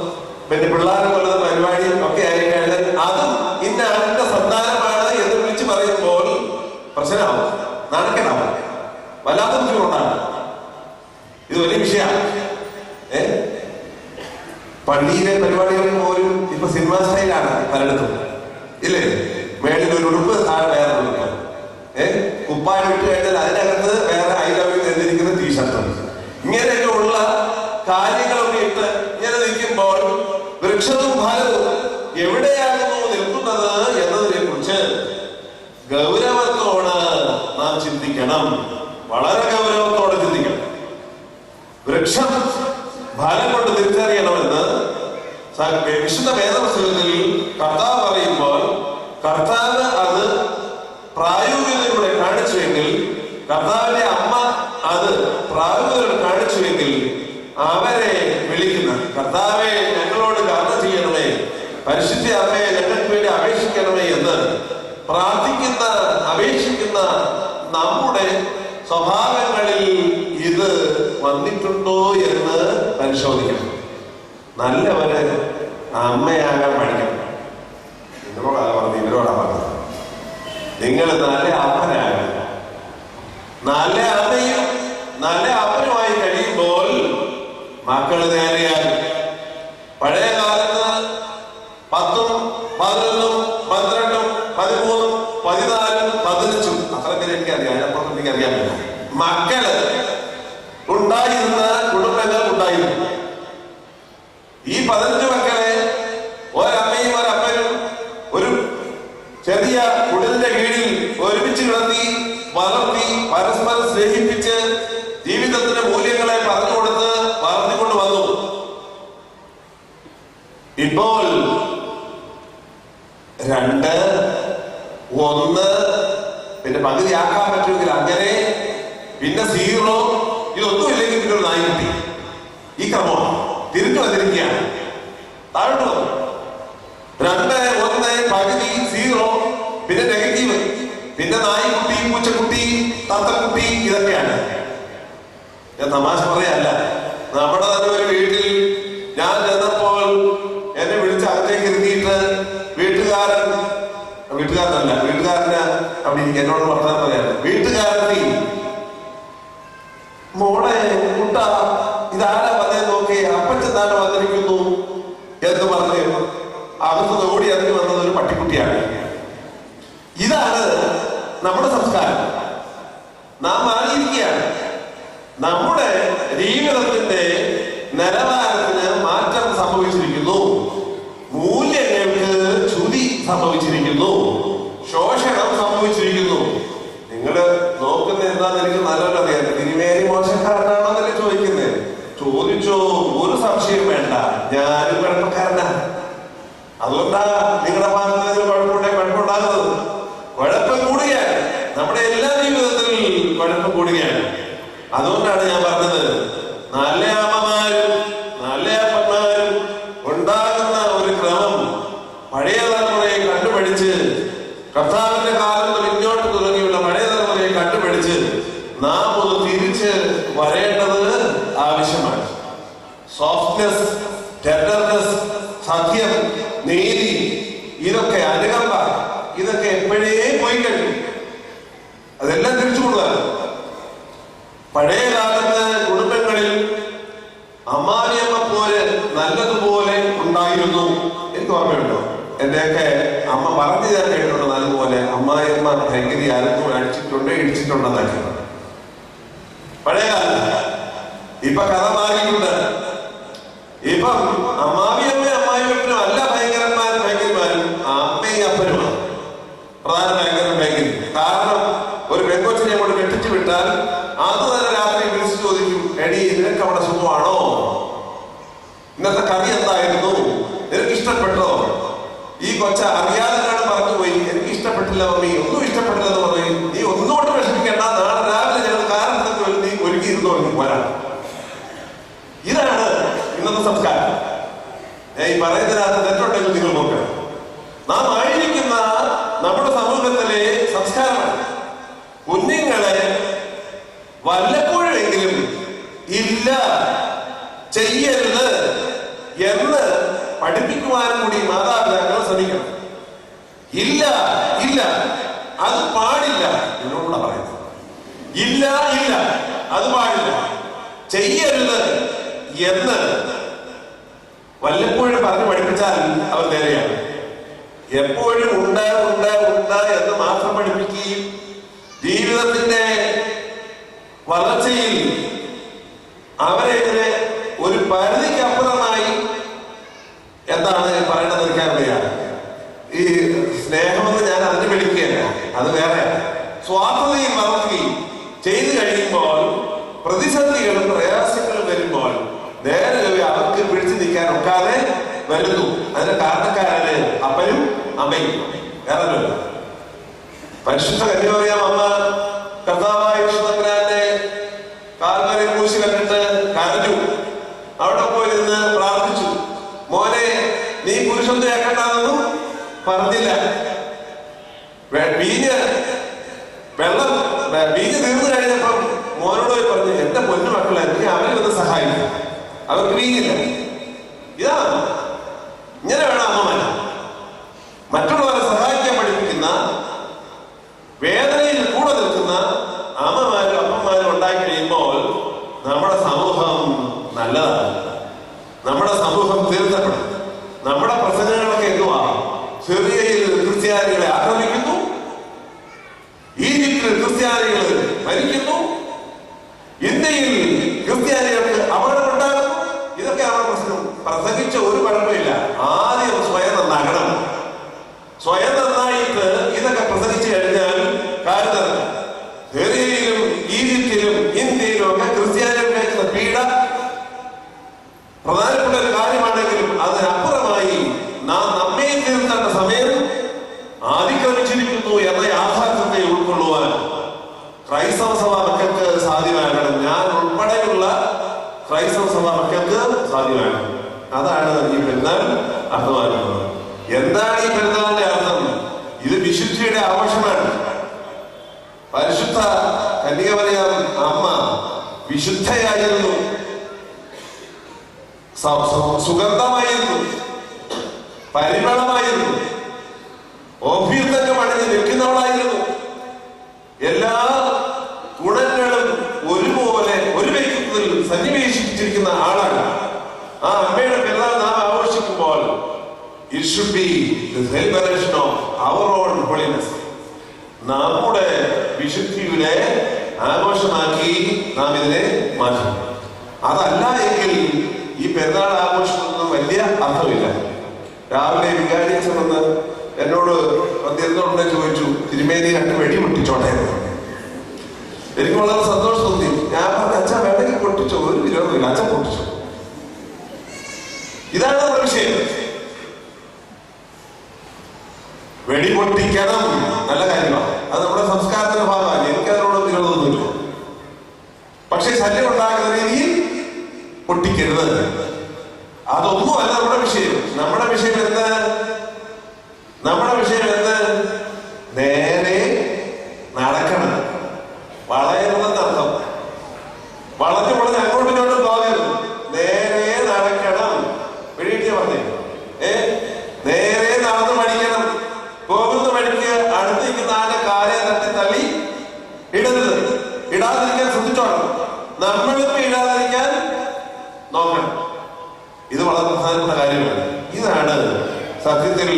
പിന്നെ പിള്ളേരെ കൊല്ലുന്ന പരിപാടിയും ഒക്കെ ആയിക്കഴിഞ്ഞാൽ അതും ഇന്ന ആരുടെ സന്താനമാണ് എന്ന് വിളിച്ചു പറയുമ്പോൾ പ്രശ്നമാവും, നടക്കണാവും, വല്ലാത്ത ബുദ്ധിമുട്ടാണ്. ഇത് വലിയ വിഷയമാണ്. പള്ളിയിലെ പരിപാടികളിൽ പോലും ഇപ്പൊ സിനിമ സ്റ്റൈലാണ് പലയിടത്തും, ഇല്ലേ? മേളിൽ ഒരു ഉടുപ്പ്, താഴെ വേറെ ഉടുപ്പ്, കുപ്പായം ഇട്ട് കഴിഞ്ഞാൽ അതിനകത്ത് വേറെ ഐ ലവ് യു എഴുതിയിരിക്കുന്ന ടീഷർട്ട്, ഇങ്ങനെയൊക്കെ ഉള്ള കാര്യങ്ങളൊക്കെ ഇട്ട് ഇങ്ങനെ നിൽക്കുമ്പോൾ വൃക്ഷവും ഫലവും എവിടെയാകുന്നു നിൽക്കുന്നത് എന്നതിനെ കുറിച്ച് ഗൗരവത്തോടെ നാം ചിന്തിക്കണം. വളരെ ഗൗരവത്തോടെ ചിന്തിക്കണം. വൃക്ഷം ഫലം കൊണ്ട് തിരിച്ചറിയണമെന്ന് വിശുദ്ധ വേദപുസ്തകത്തിൽ കർത്താവ് പറയുമ്പോൾ, കർത്താവ് അത് പ്രായോഗികതയിലൂടെ കാണിച്ചുവെങ്കിൽ, കർത്താവിന്റെ അമ്മ അത് പ്രായോഗികതയിലൂടെ കാണിച്ചുവെങ്കിൽ അവരെ വിളിക്കുന്ന കർത്താവെ ഞങ്ങളോട് കരുണ ചെയ്യണമേ, പരിശുദ്ധ അമ്മയെ ഞങ്ങൾക്ക് വേണ്ടി അപേക്ഷിക്കണമേ എന്ന് പ്രാർത്ഥിക്കുന്ന അപേക്ഷിക്കുന്ന നമ്മുടെ സ്വഭാവങ്ങളിൽ ഇത് വന്നിട്ടുണ്ടോ എന്ന് പരിശോധിക്കണം. നല്ലവര് അമ്മയാകാൻ പഠിക്കണം. നിങ്ങളോടാണ് പറഞ്ഞത്, ഇവരോടാ പറഞ്ഞത്. നിങ്ങൾ നല്ല അപ്പനാകുക. നല്ല അമ്മയും നല്ല അപ്പനുമായി കഴിയുമ്പോൾ മക്കൾ നേരെയാകും. പഴയ കാലത്ത് 10, 11, 12, 13, 14, 15 അത്രയ്ക്ക് എനിക്കറിയാം, അതിനപ്പുറത്ത് എനിക്കറിയാൻ പറ്റില്ല. മക്കള് ഉണ്ടായിരുന്ന കുടുംബങ്ങൾ ഉണ്ടായിരുന്നു. ഈ 15 മക്കളെ ഒരമ്മയും ഒരപ്പനും ഒരു ചെറിയ കുടിലിന്റെ കീഴിൽ ഒരുമിച്ച് കിടത്തി വളർത്തി പരസ്പരം സ്നേഹിപ്പിച്ച് ജീവിതത്തിന്റെ മൂല്യങ്ങളെ പറഞ്ഞു കൊടുത്ത് വളർത്തിക്കൊണ്ട് വന്നു. ഇപ്പോൾ 2, 1 പിന്നെ പകുതിയാക്കാൻ പറ്റുമെങ്കിൽ അങ്ങനെ, പിന്നെ 0, ഇതൊന്നും ഇല്ലെങ്കിൽ പിന്നെ ഒരു നായ്ക്കുട്ടി. ഈ ക്രമമാണ്. തിരിച്ചു വന്നിരിക്കുകയാണ്. താഴോട്ട് വന്നു 2, 1 പകുതി 0, പിന്നെ നെഗറ്റീവ്, പിന്നെ നായ്ക്കുട്ടി, പൂച്ചക്കുട്ടി, തത്തക്കുട്ടി, ഇതൊക്കെയാണ്. ഞാൻ തമാശ പറയല്ല. നമ്മുടെ തന്നെ ഒരു വീട്ടിൽ ഞാൻ ചെന്നപ്പോൾ എന്നെ വിളിച്ച് അകത്തേക്ക് ഇരുത്തിയിട്ട് വീട്ടുകാരനല്ല, വീട്ടുകാരന് അവിടെ എന്നോട് വർത്താനം പറയാറ്. വീട്ടുകാരത്തി മോളെ കുട്ട ഇതാരാ വന്നേ നോക്കി, അപ്പച്ചൻ താഴെ വന്നിരിക്കുന്നു എന്ന് പറഞ്ഞ് അകത്ത് ഓടി ഇറങ്ങി വന്നത് ഒരു പട്ടിക്കുട്ടിയാണ്. ഇതാണ് നമ്മുടെ സംസ്കാരം. നാം മാറിയിരിക്കുകയാണ്. നമ്മുടെ ജീവിതത്തിന്റെ നിലവാരത്തിന് മാറ്റം സംഭവിച്ചിരിക്കുന്നു. മൂല്യങ്ങൾക്ക് ചുതി സംഭവിച്ചിരിക്കുന്നു. ശോഷണം സംഭവിച്ചിരിക്കുന്നു. നിങ്ങള് നോക്കുന്ന എന്താന്ന് എനിക്ക് നല്ലപോലെ അറിയാം. തിരുമേനി മോശക്കാരനാണോന്നല്ലേ ചോദിക്കുന്നത്? ചോദിച്ചോ, ഒരു സംശയം വേണ്ട, ഞാനും കുഴപ്പക്കാരനാ. അതുകൊണ്ടാ നിങ്ങളുടെ ഭാഗത്ത് കുഴപ്പമുണ്ടാകുന്നത്. കുഴപ്പം കൂടുകയാണ്. നമ്മുടെ എല്ലാ ജീവിതത്തിൽ കുഴപ്പം കൂടുകയാണ്. അതുകൊണ്ടാണ് ഞാൻ പറഞ്ഞത്, നല്ല അമ്മമാരും നല്ല അപ്പന്മാരും ഉണ്ടാകുന്ന ഒരു ക്രമം പഴയ തലമുറയെ കണ്ടുപിടിച്ച്, കർത്താവിന്റെ കാലത്ത് പിന്നോട്ട് തുടങ്ങിയുള്ള പഴയ തലമുറയെ കണ്ടുപിടിച്ച് നാം ഒന്ന് തിരിച്ച് വരേണ്ടത് ആവശ്യമാണ്. സോഫ്റ്റ്നെസ്, ടെൻഡർനെസ്, സത്യം, നീതി, ഇതൊക്കെ അനുകമ്പ, ഇതൊക്കെ എപ്പോഴേ പോയി കഴിഞ്ഞു. അതെല്ലാം തിരിച്ചു കൊടുക്കുക. പഴയ കാലത്ത് കുടുംബങ്ങളിൽ അമ്മാവിയമ്മ പോലെ നല്ലതുപോലെ ഉണ്ടായിരുന്നു. എനിക്ക് ഓർമ്മയുണ്ടോ? എന്റെയൊക്കെ അമ്മ പറഞ്ഞു ഞാൻ കേട്ടിട്ടുണ്ട്. നല്ലതുപോലെ അമ്മായിയമ്മ ഭയങ്കര ആർക്കും അടിച്ചിട്ടുണ്ട്, ഇടിച്ചിട്ടുണ്ടെന്നൊക്കെ പഴയ കാലത്ത്. ഇപ്പൊ കഥ മാറിയിട്ടുണ്ട്. ഇപ്പം അമ്മാവിയമ്മയും അമ്മായിയപ്പനും അല്ല ഭയങ്കരന്മാരും അമ്മയും അപ്പനുമാണ് പ്രധാന ഭയങ്കര. കാരണം ഒരു പെൺകൊച്ചിനെ കൊണ്ട് കെട്ടിച്ചു വിട്ടാൽ അത് തന്നെ രാത്രി വിളിച്ചു ചോദിക്കും, എടി നിനക്ക് അവിടെ സുഖമാണോ? ഇന്നത്തെ കറി എന്തായിരുന്നു? നിനക്ക് ഇഷ്ടപ്പെട്ടോ? ഈ കൊച്ച അറിയാതെ പറഞ്ഞു പോയി, എനിക്ക് ഇഷ്ടപ്പെട്ടില്ല മമ്മി, ഒന്നും ഇഷ്ടപ്പെട്ടില്ലെന്ന് പറയും. വല്ലപ്പോഴെങ്കിലും ഇല്ല, ചെയ്യരുത് എന്ന് പഠിപ്പിക്കുവാൻ കൂടി മാതാപിതാക്കൾ ശ്രമിക്കണം. ഇല്ല ഇല്ല അത് പാടില്ല എന്നോട് പറയുന്നത്. ഇല്ല ഇല്ല അത് പാടില്ല, ചെയ്യരുത് എന്ന് വല്ലപ്പോഴും പറഞ്ഞ് പഠിപ്പിച്ചാൽ അവർ നേരെയാണ്. എപ്പോഴും ഉണ്ട് ഉണ്ട് ഉണ്ട് എന്ന് മാത്രം പഠിപ്പിക്കുകയും ജീവിതത്തിന്റെ വളർച്ചയിൽ അവരെ ഇങ്ങനെ ഒരു പരിധിക്കപ്പുറമായി എന്താണ് പറയേണ്ടത് എനിക്കറിയാം. ഈ സ്നേഹമെന്ന് ഞാൻ അതിന് വിളിക്കുകയല്ല, അത് വേറെ. സ്വാർത്ഥതയിൽ വളർത്തുകയും ചെയ്തു കഴിയുമ്പോൾ പ്രതിസന്ധികളും പ്രയാസങ്ങളും വരുമ്പോൾ നേരെ അവർക്ക് പിടിച്ചു നിൽക്കാൻ ഒക്കാതെ വരുന്നു. അതിന്റെ കാരണക്കാരാണ് അപ്പനും അമ്മയും, വേറെ. പരിശുദ്ധ കന്യാമറിയാം അമ്മ കർത്താവായ യേശുക്രിസ്തുവിനെ കാൽവരി ക്രൂശ് കണ്ടിട്ട് കരഞ്ഞു. അവിടെ പോയി നിന്ന് പ്രാർത്ഥിച്ചു. മോനെ, നീ കുരിശൊന്നും ഏക്കണ്ടെന്നും പറഞ്ഞില്ല. വീഞ്ഞ് തീർന്നു കഴിഞ്ഞപ്പം മോനോട് പോയി പറഞ്ഞു, എന്റെ പൊന്നു മക്കളെ, നീ അവരെ ഒന്ന് സഹായിക്കും, അവർക്ക് വീഞ്ഞില്ല. ഇതാണ്, ഇങ്ങനെ വേണം അമ്മമാർ മറ്റുള്ളവരെ സഹായിക്കാൻ പഠിപ്പിക്കുന്ന, വേദനയിൽ കൂടെ നിൽക്കുന്ന അമ്മമാരും അപ്പന്മാരും ഉണ്ടാക്കി കഴിയുമ്പോൾ നമ്മുടെ സമൂഹം നല്ലതാണ്. നമ്മുടെ സമൂഹം തീർച്ചപ്പെടും. നമ്മുടെ പ്രസംഗങ്ങളൊക്കെ എന്തുവാ? സിറിയയിൽ ക്രിസ്ത്യാനികളെ ആക്രമിക്കുന്നു, ഈജിപ്തിൽ ക്രിസ്ത്യാനികൾ മരിക്കുന്നു, ഇന്ത്യയിൽ ക്രിസ്ത്യാനികൾക്ക് അപകടമുണ്ടാകുന്നു. ഇതൊക്കെയാണ് പ്രശ്നം. പ്രസംഗിച്ച ഒരു കുഴപ്പമില്ല. ആദ്യം സ്വയം നന്നാകണം. സ്വയം നന്നായിട്ട് ഇതൊക്കെ പ്രസംഗിച്ചു കഴിഞ്ഞാൽ കാര്യം നടക്കും. സിറിയയിലും ഈജിപ്തിലും ഇന്ത്യയിലും ഒക്കെ ക്രിസ്ത്യാനികൾക്ക് പീഡ പ്രധാനപ്പെട്ട ഒരു കാര്യമാണെങ്കിലും അതിനപ്പുറമായി നാം നമ്മെ തീർത്തേണ്ട സമയം അതിക്രമിച്ചിരിക്കുന്നു എന്ന യാഥാർത്ഥ്യത്തെ ഉൾക്കൊള്ളുവാൻ ക്രൈസ്തവ സഭ മക്കൾക്ക് സാധ്യമാകണം. ഞാൻ ഉൾപ്പെടെയുള്ള ക്രൈസ്തവ സഭ മക്കൾക്ക് സാധ്യമാകണം. അതാണ് ഈ പെരുന്നാൾ അർത്ഥമാക്കുന്നത്. എന്താണ് ഈ പെരുന്നാളിന്റെ അർത്ഥം? ഇത് വിശുദ്ധിയുടെ ആഘോഷമാണ്. പരിശുദ്ധ കന്യകമറിയാം അമ്മ വിശുദ്ധയായിരുന്നു, സുഗന്ധമായിരുന്നു, പരിമളമായിരുന്നു, ഓഭ്യത്തൊക്കെ അണിഞ്ഞ് നിൽക്കുന്നവളായിരുന്നു. എല്ലാ ഗുണങ്ങളും ഒരുപോലെ ഒരു വ്യക്തിത്വത്തിൽ സന്നിവേശിപ്പിച്ചിരിക്കുന്ന ആളാണ്. ആ അമ്മയുടെ പെരുന്നാൾ നാം ആഘോഷിക്കുമ്പോൾ it should be the celebration of our own holiness. നമ്മുടെ വിശുദ്ധിയുടെ ആഘോഷമാക്കി നാം ഇതിനെ മാറ്റും. അതല്ല എങ്കിൽ ഈ പെരുന്നാൾ ആഘോഷമൊന്നും വലിയ അർത്ഥമില്ല. രാവിലെ വികാരിയച്ഛൻ വന്ന് എന്നോട് വന്നിരുന്നോടെ ചോദിച്ചു, തിരുമേനി 2 വെടി പൊട്ടിച്ചോട്ടെ. എനിക്ക് വളരെ സന്തോഷം തോന്നി. ഞാൻ പറഞ്ഞു, അച്ഛൻ വേണമെങ്കിൽ പൊട്ടിച്ചോ, ഒരു വിരോധമില്ല, അച്ഛൻ പൊട്ടിച്ചോ. ഇതാണ് നമ്മുടെ വിഷയം. വെടിപൊട്ടിക്കണം, നല്ല കാര്യമാണ്, അത് നമ്മുടെ സംസ്കാരത്തിന്റെ ഭാഗമാണ്. എനിക്കതിനോട് വിരോധമൊന്നുമില്ല. പക്ഷെ ശല്യം ഉണ്ടാകുന്ന രീതിയിൽ പൊട്ടിക്കരുത്. അതൊന്നും അല്ല നമ്മുടെ വിഷയം. നമ്മുടെ വിഷയം എന്ത്? നമ്മുടെ വിഷയം എന്ത്? നേരെ നടക്കണം. വളയരുതെന്നർത്ഥം. വളഞ്ഞു അങ്ങോട്ടും ഇങ്ങോട്ടും പോകരുത്. നേരെ നടക്കണം. വെടിയിട്ടിയ പറഞ്ഞേ, നേരെ നടന്ന് പഠിക്കണം. പോകുന്ന വഴിക്ക് അടുത്തിരിക്കുന്ന ആളുടെ കാലെ തള്ളി ഇടരുത്. ഇടാതിരിക്കാൻ ശ്രദ്ധിച്ചോണം. നമ്മളിപ്പോ ഇടാതിരിക്കാൻ നോക്കണം. ഇത് വളരെ പ്രധാനപ്പെട്ട കാര്യമാണ്. ഇതാണ് സത്യത്തിൽ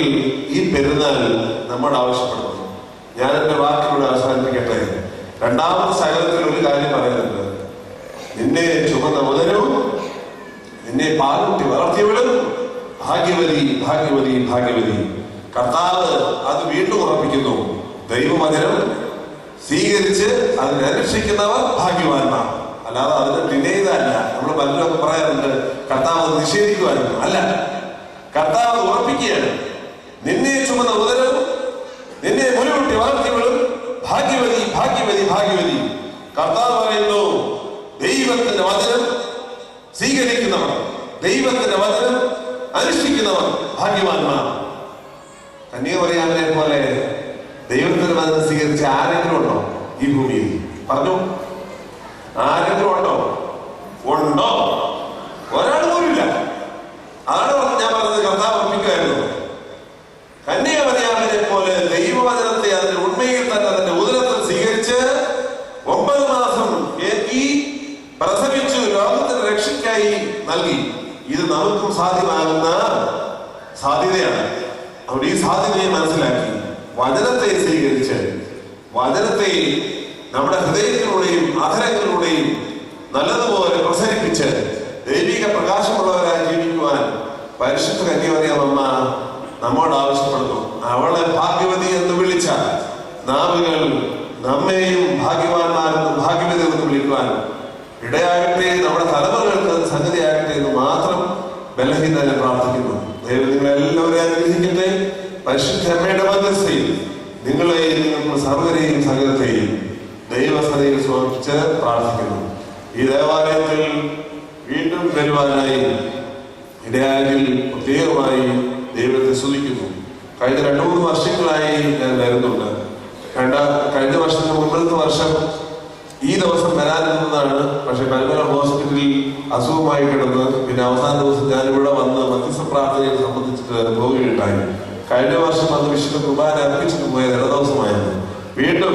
ഈ പെരുന്നാൾ നമ്മോട് ആവശ്യപ്പെടുന്നത്. ഞാൻ എന്റെ വാക്കിലൂടെ അവസാനിപ്പിക്കട്ടെ. രണ്ടാമത്തെ സകലത്തിൽ ഒരു കാര്യം പറയുന്നുണ്ട്. നിന്നെ ചുമന്ന മുതലും നിന്നെ പാലുട്ടി വളർത്തിയവളും ഭാഗ്യവതി, ഭാഗ്യവതി, ഭാഗ്യവതി. കർത്താവ് അത് വീണ്ടും ഉറപ്പിക്കുന്നു. ദൈവവചനം സ്വീകരിച്ച് അതിനെ അനുഷ്ഠിക്കുന്നവർ ഭാഗ്യവാന്മാർ. അല്ലാതെ അതിനെ ഡിനേ ചെയ്തല്ല. നമ്മൾ പലരും പറയാറുണ്ട് കർത്താവ് നിഷേധിക്കുവാനും അല്ല. കർത്താവ് ഉറപ്പിക്കുകയാണ്. നിന്നെ ചുമന്ന ഉദരവും നിന്നെ മുലകുട്ടി വളർത്തിയവളും ഭാഗ്യവതി, ഭാഗ്യവതി, ഭാഗ്യവതി. കർത്താവ് പറയുന്നു, ദൈവത്തിന്റെ വചനം സ്വീകരിക്കുന്നവർ, ദൈവത്തിന്റെ വചനം അനുഷ്ഠിക്കുന്നവർ ഭാഗ്യവാന്മാർ. കന്യാമറിയാമിനെ പോലെ ദൈവത്തിന്റെ വചനം സ്വീകരിച്ച ആരെങ്കിലും ഉണ്ടോ ഈ ഭൂമിയിൽ? പറഞ്ഞു. ആരെങ്കിലും ഉണ്ടോ? ഉണ്ടോ? ഒരാൾ പോലും ഇല്ല. അതാണ് ഞാൻ പറഞ്ഞത്, കർത്താവ് ഓർമ്മിക്കുമായിരുന്നു. കന്യകമറിയാമിനെ പോലെ ദൈവവചനത്തെ അതിന്റെ ഉണ്മയിൽ തന്നെ അതിന്റെ ഉദരത്തിൽ സ്വീകരിച്ച് 9 മാസം ഏറ്റി പ്രസവിച്ചു ലോകത്തിന്റെ രക്ഷയ്ക്കായി നൽകി. ഇത് നമുക്കും സാധ്യമാകുന്ന സാധ്യതയാണ്. അവിടെ ഈ സാധ്യതയെ മനസ്സിലാക്കി വചനത്തെ സ്വീകരിച്ച് വചനത്തെ നമ്മുടെ ഹൃദയത്തിലൂടെയും അധരങ്ങളിലൂടെയും നല്ലതുപോലെ പ്രസരിപ്പിച്ച് ദൈവിക പ്രകാശമുള്ളവരായി ജീവിക്കുവാൻ പരിശുദ്ധ കന്യകമറിയാമമ്മ നമ്മോട് ആവശ്യപ്പെടുന്നു. അവളെ ഭാഗ്യവതി എന്ന് വിളിച്ച നാവുകൾ നമ്മെയും ഭാഗ്യവാന്മാരെന്ന് ഭാഗ്യവതി എന്ന് വിളിക്കുവാൻ ഇടയാകട്ടെ. നമ്മുടെ തലമുറകൾക്ക് സംഗതിയാകട്ടെ എന്ന് മാത്രം ബലഹീനനെ പ്രാർത്ഥിക്കുന്നു. ദൈവം നിങ്ങളെല്ലാവരെയും അനുഗ്രഹിക്കട്ടെ. പരിശുദ്ധ അമ്മയുടെ മധ്യസ്ഥയിൽ നിങ്ങളെയും നിങ്ങൾ സർവരെയും സകലത്തെയും ദൈവസഭയിൽ സമർപ്പിച്ച് പ്രാർത്ഥിക്കുന്നു. ഈ ദേവാലയത്തിൽ വീണ്ടും വരുവാനായി ഇടയാകിൽ പ്രത്യേകമായി ദൈവത്തെ സ്തുതിക്കുന്നു. കഴിഞ്ഞ 2-3 വർഷങ്ങളായി ഞാൻ വരുന്നുണ്ട്. കഴിഞ്ഞ വർഷത്തിന് മുൻപത്തെ വർഷം ഈ ദിവസം വരാനിരുന്നതാണ്. പക്ഷെ മലമല ഹോസ്പിറ്റലിൽ അസുഖമായി കിടന്ന് പിന്നെ അവസാന ദിവസം ഞാനിവിടെ വന്ന് മധ്യസ്ഥ പ്രാർത്ഥനയെ സംബന്ധിച്ചിട്ട് പോവുകയുണ്ടായി. കഴിഞ്ഞ വർഷം അന്ന് വിശുദ്ധ കുർബാന അർപ്പിച്ചിട്ട് പോയ ദിവസമായിരുന്നു. വീണ്ടും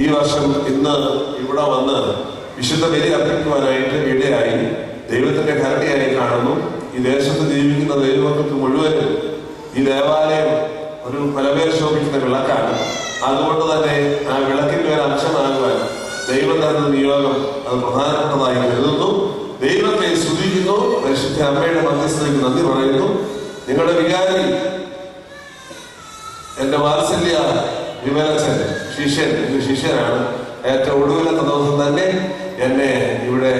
ഈ വർഷം ഇന്ന് ഇവിടെ വന്ന് വിശുദ്ധ ബലി അർപ്പിക്കുവാനായിട്ട് ഇടയായി. ദൈവത്തിന്റെ കരുണയായി കാണുന്നു. ഈ ദേശത്ത് ജീവിക്കുന്ന ദൈവങ്ങൾക്ക് മുഴുവനും ഈ ദേവാലയം ഒരു പലപേർ ശോഭിക്കുന്ന വിളക്കാണ്. അതുകൊണ്ട് തന്നെ ആ വിളക്കിന്റെ ഒരു അംശമാകുവാൻ ദൈവം തരുന്ന നിയോഗം അത് പ്രധാനപ്പെട്ടതായി കരുതുന്നു. ദൈവത്തെ സ്തുതിക്കുന്നു. പരിശുദ്ധ അമ്മയുടെ മധ്യസ്ഥതയ്ക്ക് നന്ദി പറയുന്നു. നിങ്ങളുടെ വികാരി എന്റെ വാത്സല്യ വിമലച്ചൻ ശിഷ്യനാണ്. ഏറ്റവും ഒടുവിലത്തെ ദിവസം തന്നെ എന്നെ ഇവിടെ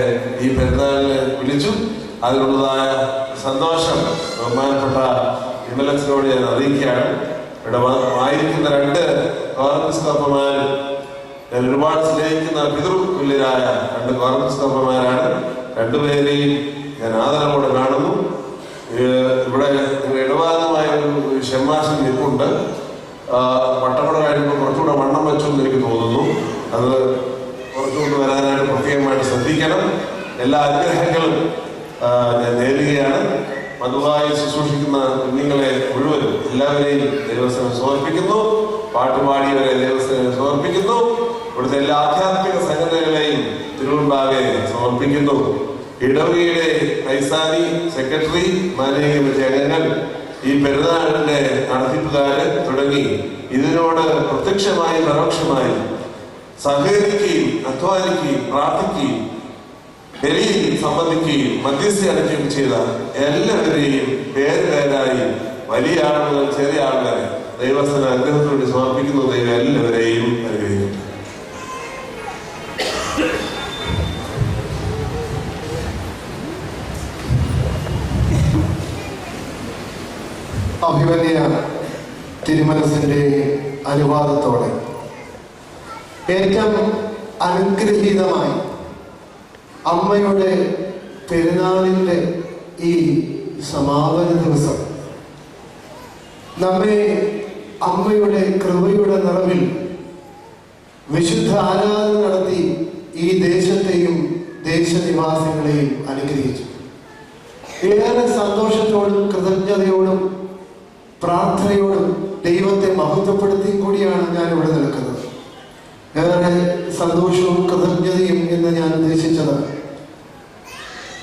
ഈ പെരുന്നാളിന് വിളിച്ചു. അതിനുള്ളതായ സന്തോഷം ബഹുമാനപ്പെട്ട വിമലച്ചനോട് ഞാൻ അറിയിക്കുകയാണ്. ഇവിടെ ആയിരിക്കുന്ന 2 കോർപ്പിസ്കോപ്പമാർ ഞാൻ ഒരുപാട് സ്നേഹിക്കുന്ന പിതൃതുല്യരായ 2 കോർപ്പിസ്കോപ്പമാരാണ്. 2 പേരെയും ഞാൻ ആദരവോടെ കാണുന്നു. ഇവിടെ ഇടവാദമായ ഒരു ഷെമ്മാശൻ നിൽപ്പുണ്ട്. വട്ടപ്പട കഴിയുമ്പോൾ കുറച്ചുകൂടെ വണ്ണം വെച്ചു എന്ന് എനിക്ക് തോന്നുന്നു. അത് കുറച്ചുകൊണ്ട് വരാനായിട്ട് പ്രത്യേകമായിട്ട് ശ്രദ്ധിക്കണം. എല്ലാ അനുഗ്രഹങ്ങളും ഞാൻ നേരുകയാണ്. മധുവായി ശുശ്രൂഷിക്കുന്ന കുഞ്ഞുങ്ങളെ മുഴുവനും എല്ലാവരെയും ദൈവസ്ഥനെ സമർപ്പിക്കുന്നു. പാട്ടുപാടിയവരെ ദൈവസ്ഥനെ സമർപ്പിക്കുന്നു. ഇവിടുത്തെ എല്ലാ ആധ്യാത്മിക സംഘടനകളെയും തിരുവമ്പാകെ സമർപ്പിക്കുന്നു. ഇടവകയുടെ ഐസാനി സെക്രട്ടറി, മാനേജ്മെന്റ് അംഗങ്ങൾ, ഈ പെരുന്നാളിന്റെ നടത്തിപ്പുകാര് തുടങ്ങി ഇതിനോട് പ്രത്യക്ഷമായി പരോക്ഷമായി സഹകരിക്കുകയും അധ്വാനിക്കുകയും പ്രാർത്ഥിക്കുകയും ബലിയിൽ സംബന്ധിക്കുകയും മധ്യസ്ഥ അനുഭവം ചെയ്ത എല്ലാവരെയും പേരായി വലിയ ആളുകൾ ചെറിയ ആളുകളെ ദൈവസ്ഥന അനുഗ്രഹത്തോട് സമർപ്പിക്കുന്ന ദൈവം എല്ലാവരെയും അനുഗ്രഹിക്കട്ടെ. അഭിമന്യ തിരുമനസിന്റെ അനുവാദത്തോടെ ഏറ്റവും അനുഗ്രഹീതമായി അമ്മയുടെ പെരുന്നാളിൻ്റെ ഈ സമാപന ദിവസം നമ്മെ അമ്മയുടെ കൃപയുടെ നിറവിൽ വിശുദ്ധ ആരാധന നടത്തി ഈ ദേശത്തെയും ദേശനിവാസികളെയും അനുഗ്രഹിച്ചു. ഏറെ സന്തോഷത്തോടും കൃതജ്ഞതയോടും പ്രാർത്ഥനയോടും ദൈവത്തെ മഹത്വപ്പെടുത്തിയും കൂടിയാണ് ഞാൻ ഇവിടെ നിൽക്കുന്നത്. ഏറെ സന്തോഷവും കൃതജ്ഞതയും എന്ന് ഞാൻ ഉദ്ദേശിച്ചത്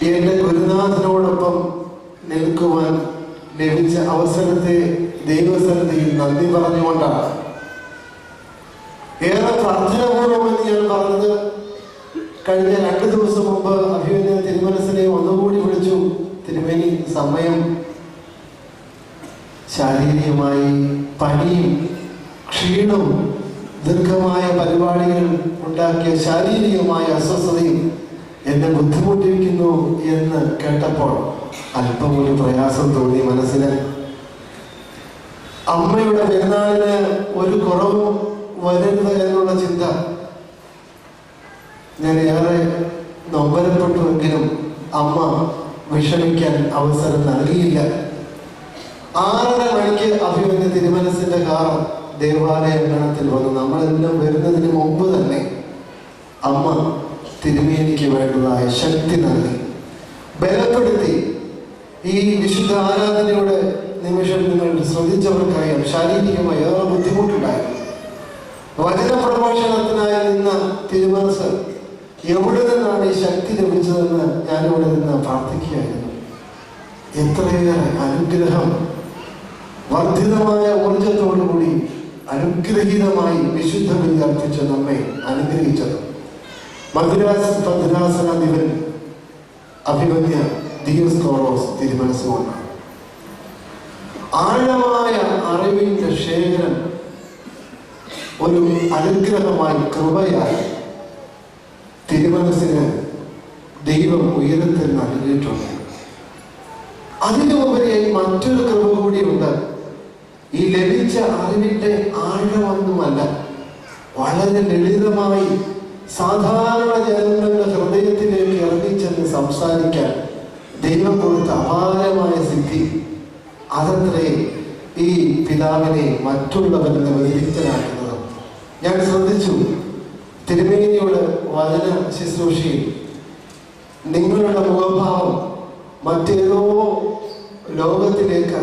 എൻ്റെ ഗുരുനാഥനോടൊപ്പം നിൽക്കുവാൻ ലഭിച്ച അവസരത്തെ ദൈവസന്നിധിയിൽ നന്ദി പറഞ്ഞുകൊണ്ടാണ്. ഏറെ പ്രാർത്ഥനാപൂർവമെന്ന് ഞാൻ പറഞ്ഞത് കഴിഞ്ഞ 2 ദിവസം മുമ്പ് അഭിമന്യ തിരുമനസിനെ ഒന്നുകൂടി വിളിച്ചു. തിരുമേനി, സമയം ശാരീരികമായി പനിയും ക്ഷീണവും ദീർഘമായ പരിപാടികൾ ഉണ്ടാക്കിയ ശാരീരികമായ അസ്വസ്ഥതയും എന്നെ ബുദ്ധിമുട്ടിക്കുന്നു എന്ന് കേട്ടപ്പോൾ അല്പം ഒരു പ്രയാസം തോന്നി മനസ്സിന്. അമ്മയുടെ പെരുന്നാളിന് ഒരു കുറവും വരരുത് എന്നുള്ള ചിന്ത ഞാൻ ഏറെ നൊമ്പരപ്പെട്ടുവെങ്കിലും അമ്മ വിഷമിക്കാൻ അവസരം നൽകിയില്ല. 6:30 മണിക്ക് അഭിമന്യ തിരുമനസിന്റെ കാർ ദേവാലയ അങ്കണത്തിൽ വന്നു. നമ്മളെല്ലാം വരുന്നതിന് മുമ്പ് തന്നെ അമ്മ തിരുമേനി എനിക്ക് വേണ്ടതായ ശക്തി നൽകി ബലപ്പെടുത്തി. ഈ വിശുദ്ധ ആരാധനയുടെ നിമിഷം നിങ്ങൾ ശ്രദ്ധിച്ചവർക്കായി ശാരീരികമായി ഏറെ ബുദ്ധിമുട്ടുണ്ടായിരുന്നു. വചന പ്രഭാഷണത്തിനായി നിന്ന തിരുമനസ് എവിടെ നിന്നാണ് ഈ ശക്തി ലഭിച്ചതെന്ന് ഞാനിവിടെ നിന്ന് പ്രാർത്ഥിക്കുകയായിരുന്നു. എത്രയേറെ അനുഗ്രഹം, വർദ്ധിതമായ ഊർജത്തോടുകൂടി അനുഗ്രഹീതമായി വിശുദ്ധ ബലി അർപ്പിച്ച് നമ്മെ അനുഗ്രഹിച്ചത് ഭദ്രാസനാധിപൻ അഭിമന്യ ദിയോസ്കോറോസ് തിരുമനസ്സുകൊണ്ടാണ്. ആഴമായ അറിവിന്റെ ശേഖരം ഒരു അനുഗ്രഹമായി, കൃപയായി തിരുമനസ്സിന് ദൈവം ഉയരത്തിൽ നൽകിയിട്ടുണ്ട്. അതിനുപരിയായി മറ്റൊരു കൃപ കൂടിയുണ്ട്. ഈ ലഭിച്ച അറിവിന്റെ ആഴമൊന്നുമല്ല, വളരെ ലളിതമായി സാധാരണ ജനങ്ങളുടെ ഹൃദയത്തിലേക്ക് ഇറങ്ങിച്ചെന്ന് സംസാരിക്കാൻ ദൈവം കൊടുത്ത അപാരമായ സിദ്ധി. അതത്രേ ഈ പിതാവിനെ മറ്റുള്ളവരിൽ നിന്ന് വ്യതിരിക്തനാക്കുന്നത്. ഞാൻ ശ്രദ്ധിച്ചു, തിരുമേനിയുടെ വചന ശുശ്രൂഷയിൽ നിങ്ങളുടെ മുഖഭാവം മറ്റേതോ ലോകത്തിലേക്ക്,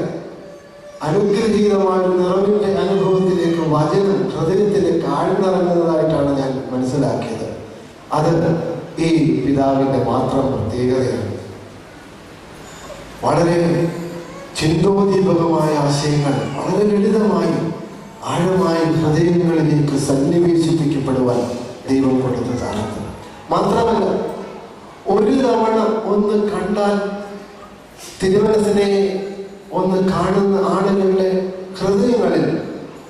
അനുഗ്രഹീതമായ നിറവിന്റെ അനുഭവത്തിലേക്ക്, വചനം ഹൃദയത്തിലേക്ക് ആഴ്ന്നിറങ്ങുന്നതായിട്ടാണ് ഞാൻ മനസ്സിലാക്കിയത്. അത് ഈ പിതാവിന്റെ മാത്രം പ്രത്യേകതയാണ്. വളരെ ചിന്തോദ്ദീപകമായ ആശയങ്ങൾ വളരെ ലളിതമായി ആഴമായി ഹൃദയങ്ങളിലേക്ക് സന്നിവേശിപ്പിക്കപ്പെടുവാൻ ദൈവം കൊടുത്ത താരത്ത്. മാത്രമല്ല, ഒരു തവണ ഒന്ന് കണ്ടാൽ തിരുമനസിനെ ഒന്ന് കാണുന്ന ആളുകളുടെ ഹൃദയങ്ങളിൽ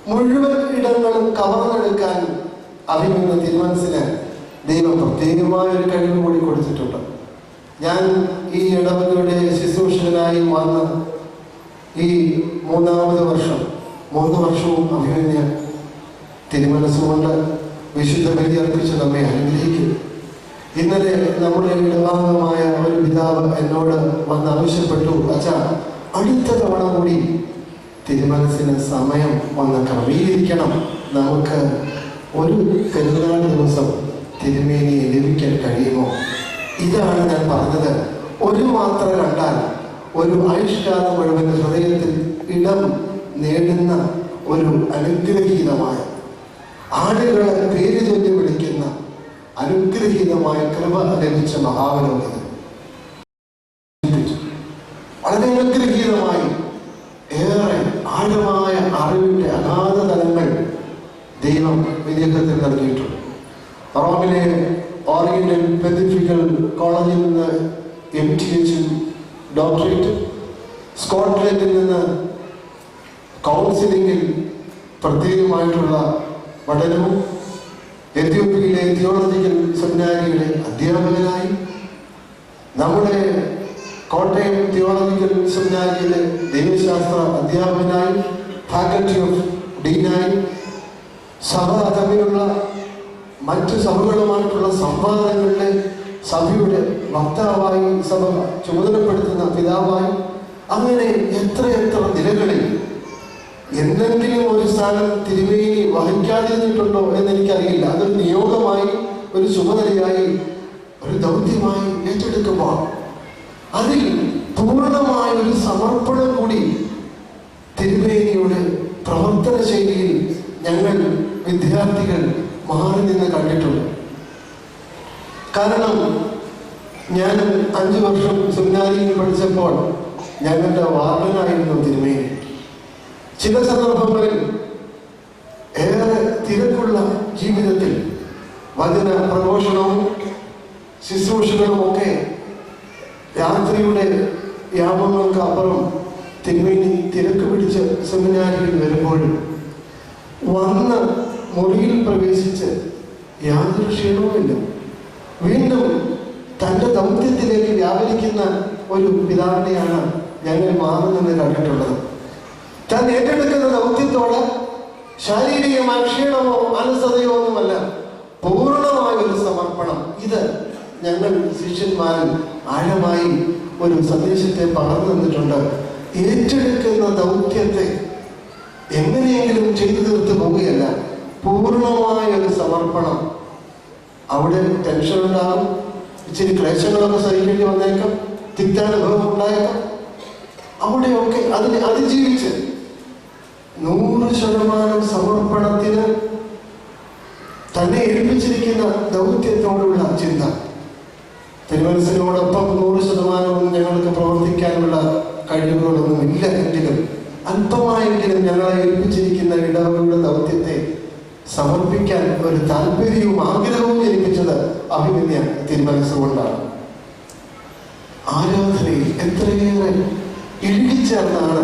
മുഴുവൻ ഇടങ്ങളും കവർന്നെടുക്കാൻ അഭിമന്യ തിരുമനസിന് ദൈവം പ്രത്യേകമായ ഒരു കഴിവ് കൂടി കൊടുത്തിട്ടുണ്ട്. ഞാൻ ഈ ഇടവകയുടെ ശുശ്രൂഷകനായി വന്ന് ഈ 3-ാമത് വർഷം, 3 വർഷവും അഭിമന്യ തിരുമനസ്സുകൊണ്ട് വിശുദ്ധ ബലി അർപ്പിച്ച് നമ്മെ അനുഗ്രഹിക്കും. ഇന്നലെ നമ്മുടെ ഇടവാംഗമായ ഒരു പിതാവ് എന്നോട് വന്ന് ആവശ്യപ്പെട്ടു, അച്ഛാ, അടുത്ത തവണ കൂടി തിരുമനസ്സിന് സമയം വന്ന് ക്രമീകരിക്കണം, നമുക്ക് ഒരു പെരുന്നാൾ ദിവസം തിരുമേനിയെ ലഭിക്കാൻ കഴിയുമോ? ഇതാണ് ഞാൻ പറഞ്ഞത്. ഒരു മാത്ര കണ്ടാൽ ഒരു ആയുഷ്കാലം മുഴുവൻ ഹൃദയത്തിൽ ഇടം നേടുന്ന ഒരു അനുഗ്രഹീതമായ, ആളുകളെ പേര് ചൊല്ലി വിളിക്കുന്ന അനുഗ്രഹീതമായ കൃപ ലഭിച്ച മഹാപുരോഹിതൻ. വളരെ അനുഗ്രഹീതമായി ഏറെ ആഴമായ അറിവിന്റെ അഗാധ തലങ്ങൾ ദൈവം വിദേഹത്തിൽ നൽകിയിട്ടുണ്ട്. റോമിലെ ഓറിയന്റൽ പെസിഫിക്കൽ കോളേജിൽ നിന്ന് MTH ഡോക്ടറേറ്റ്, സ്കോട്ട്ലൻഡിൽ നിന്ന് കൗൺസിലിംഗിൽ പ്രത്യേകമായിട്ടുള്ള പഠനവും, എത്യോപ്യയിലെ തിയോളജിക്കൽ സെമിനാരിയുടെ അധ്യാപകനായി, നമ്മുടെ കോട്ടയം തിയോളജിക്കൽ സെമിനാരിയിലെ ദൈവശാസ്ത്ര അധ്യാപകനായി, ഫാക്കൽറ്റി ഓഫ് ഡീനായി, സഭ തമ്മിലുള്ള മറ്റു സഭകളുമായിട്ടുള്ള സംവാദങ്ങളിലെ സഭയുടെ വക്താവായി, സഭ ചുമതലപ്പെടുത്തുന്ന പിതാവായി, അങ്ങനെ എത്രയെത്ര നിലകളിൽ എന്തെങ്കിലും ഒരു സ്ഥാനം തിരുമേനി വഹിക്കാതിരുന്നിട്ടുണ്ടോ എന്നെനിക്കറിയില്ല. അതൊരു നിയോഗമായി, ഒരു ചുമതലയായി, ഒരു ദൗത്യമായി ഏറ്റെടുക്കുമ്പോൾ അതിൽ പൂർണ്ണമായ ഒരു സമർപ്പണം കൂടി തിരുമേനിയുടെ പ്രവർത്തന ശൈലിയിൽ ഞങ്ങൾ വിദ്യാർത്ഥികൾ മാറി നിന്ന് കണ്ടിട്ടുണ്ട്. കാരണം ഞാൻ 5 വർഷം സെമിനാരിയിൽ പഠിച്ചപ്പോൾ ഞങ്ങളുടെ വാർഡനായിരുന്നു തിരുമേനി. ചില സന്ദർഭങ്ങളിൽ ഏറെ തിരക്കുള്ള ജീവിതത്തിൽ വചന പ്രഘോഷണവും ശുശ്രൂഷകളും ഒക്കെ രാത്രിയുടെ യാമങ്ങൾക്ക് അപ്പുറം തിരുമേനി തിരക്ക് പിടിച്ച് സെമിനാരിയിൽ വരുമ്പോഴും വന്ന് മുറിയിൽ പ്രവേശിച്ച് യാതൊരു ക്ഷീണവുമില്ല, വീണ്ടും തൻ്റെ ദൗത്യത്തിലേക്ക് വ്യാപരിക്കുന്ന ഒരു പിതാവിനെയാണ് ഞങ്ങൾ മാറുന്നത് കണ്ടിട്ടുള്ളത്. താൻ ഏറ്റെടുക്കുന്ന ദൗത്യത്തോട് ശാരീരികമായ ക്ഷീണമോ അലസതയോ ഒന്നുമല്ല, പൂർണ്ണമായ ഒരു സമർപ്പണം. ഇത് ഞങ്ങൾ ശിഷ്യന്മാരിൽ ആഴമായി ഒരു സന്ദേശത്തെ പകർന്നു തന്നിട്ടുണ്ട്. ഏറ്റെടുക്കുന്ന ദൗത്യത്തെ എങ്ങനെയെങ്കിലും ചെയ്തു തീർത്ത് പോവുകയല്ല, പൂർണ്ണമായ ഒരു സമർപ്പണം. അവിടെ ടെൻഷൻ ഉണ്ടാകും, ഇച്ചിരി ക്ലേശങ്ങളൊക്കെ സഹിക്കേണ്ടി വന്നേക്കാം, തിക്താനുഭവം ഉണ്ടായേക്കാം. അവിടെയൊക്കെ അതിനെ അതിജീവിച്ച് 100% സമർപ്പണത്തിന് തന്നെ ഏൽപ്പിച്ചിരിക്കുന്ന ദൗത്യത്തോടുള്ള ചിന്ത. തിരുമനസിനോടൊപ്പം 100% ഞങ്ങൾക്ക് പ്രവർത്തിക്കാനുള്ള കഴിവുകളൊന്നും ഇല്ല എങ്കിലും അല്പമായെങ്കിലും ഞങ്ങളെ ഏൽപ്പിച്ചിരിക്കുന്ന ഇടവകളുടെ ദൗത്യത്തെ സമർപ്പിക്കാൻ ഒരു താല്പര്യവും ആഗ്രഹവും ജനിപ്പിച്ചത് അഭിമന്യ തിരുമനസ്സുകൊണ്ടാണ്. ആരാധനയിൽ എത്രയേറെ ഇഴുകിച്ചേർന്നാണ്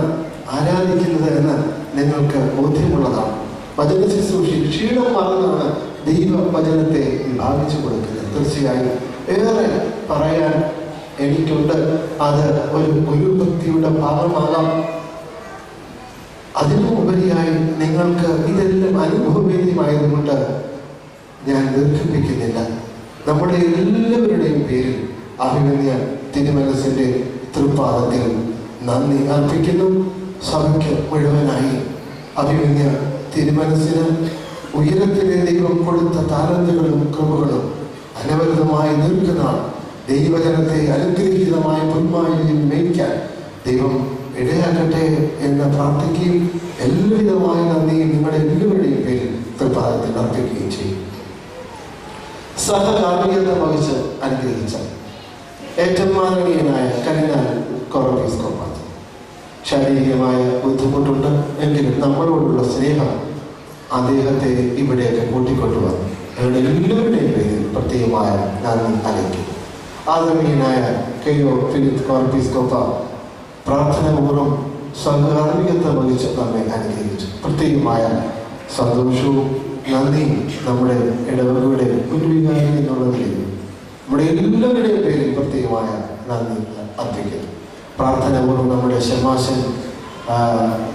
ആരാധിക്കുന്നത് എന്ന് നിങ്ങൾക്ക് ബോധ്യമുള്ളതാണ്. വചന ശുശ്രൂഷയിൽ ക്ഷീണം മറന്നാണ് ദൈവവചനത്തെ വിഭാഗിച്ചു കൊടുക്കുന്നത്. തീർച്ചയായും ഏറെ പറയാൻ എനിക്കുണ്ട്. അത് ഒരു ഭക്തിയുടെ ഭാഗമാകാം. അതിനും ഉപരിയായി നിങ്ങൾക്ക് ഇതെല്ലാം അനുഭവവേദ്യമായതുകൊണ്ട് ഞാൻ ദീർഘിപ്പിക്കുന്നില്ല. നമ്മുടെ എല്ലാവരുടെയും പേരിൽ അഭിമന്യ തിരുമനസിന്റെ തൃപ്പാദത്തിൽ നന്ദി അർപ്പിക്കുന്നു. സഭയ്ക്ക് മുഴുവനായി അഭിമന്യ തിരുമനസിന് ഉയരത്തിലെ ദൈവം കൊടുത്ത താലന്തുകളും കൃപകളും അനവരതമായി നിൽക്കുന്നതാണ്. ദൈവജനത്തെ അനുഗ്രഹീതമായ പൊന്മാരിൽ മേയ്ക്കാൻ ദൈവം ഇടയാക്കട്ടെ എന്ന് പ്രാർത്ഥിക്കുകയും എല്ലാവിധമായ നന്ദിയും നിങ്ങളുടെ എല്ലാവരുടെയും പേരിൽ തൃപ്പാദത്തിൽ അർപ്പിക്കുകയും ചെയ്യും. സഹകാർമ്മികത്വം വഹിച്ച് അനുഗ്രഹിച്ച ഏറ്റവും മാനവീയനായ കരുണാൽ കോറപ്പീസ്കോപ്പ, ശാരീരികമായ ബുദ്ധിമുട്ടുണ്ട് എങ്കിലും നമ്മളോടുള്ള സ്നേഹം അദ്ദേഹത്തെ ഇവിടെയൊക്കെ കൂട്ടിക്കൊണ്ടുവന്നു. അവരുടെ എല്ലാവരുടെയും പേരിൽ പ്രത്യേകമായ നന്ദി അറിയിക്കും. ആദരണീയനായ കെയോ ഫിലിപ്പ് കോറപ്പീസ്കോപ്പ പ്രാർത്ഥനാപൂർവ്വം സഹകാർമ്മികത്വം വഹിച്ച് നമ്മെ അനുഗ്രഹിച്ചു. പ്രത്യേകമായ സന്തോഷവും നന്ദിയും നമ്മുടെ ഇടവകയുടെ ഉദ്വികാരി എന്നുള്ളതിൽ നമ്മുടെ എല്ലാവരുടെയും പേരിൽ പ്രത്യേകമായ നന്ദി അർപ്പിക്കുന്നു. പ്രാർത്ഥനാപൂർവ്വം നമ്മുടെ ശമാശൻ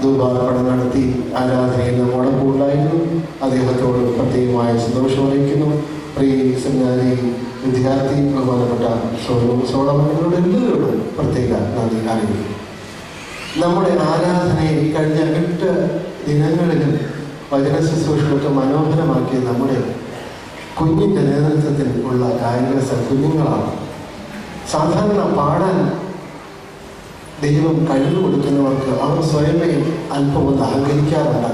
ധൂപാർപ്പണം നടത്തി ആരാധനയിൽ നമ്മോടൊപ്പം ഉണ്ടായിരുന്നു. അദ്ദേഹത്തോട് പ്രത്യേകമായ സന്തോഷം അറിയിക്കുന്നു. പ്രിയ സെമിനാരി വിദ്യാർത്ഥി ബഹുമാനപ്പെട്ട സോളമനോട് എല്ലാവരോടും പ്രത്യേക നന്ദി അറിയിക്കുന്നു. നമ്മുടെ ആരാധനയിൽ കഴിഞ്ഞ 8 ദിനങ്ങളിലും വചന ശുശ്രൂഷകളൊക്കെ മനോഹരമാക്കിയ നമ്മുടെ കുഞ്ഞിൻ്റെ നേതൃത്വത്തിൽ ഉള്ള ഗായക കുഞ്ഞുങ്ങളാണ്. സാധാരണ പാടാൻ ദൈവം കഴിവ് കൊടുക്കുന്നവർക്ക് അവർ സ്വയമേ അല്പം ഒന്ന് അഹങ്കരിക്കാറുണ്ട്.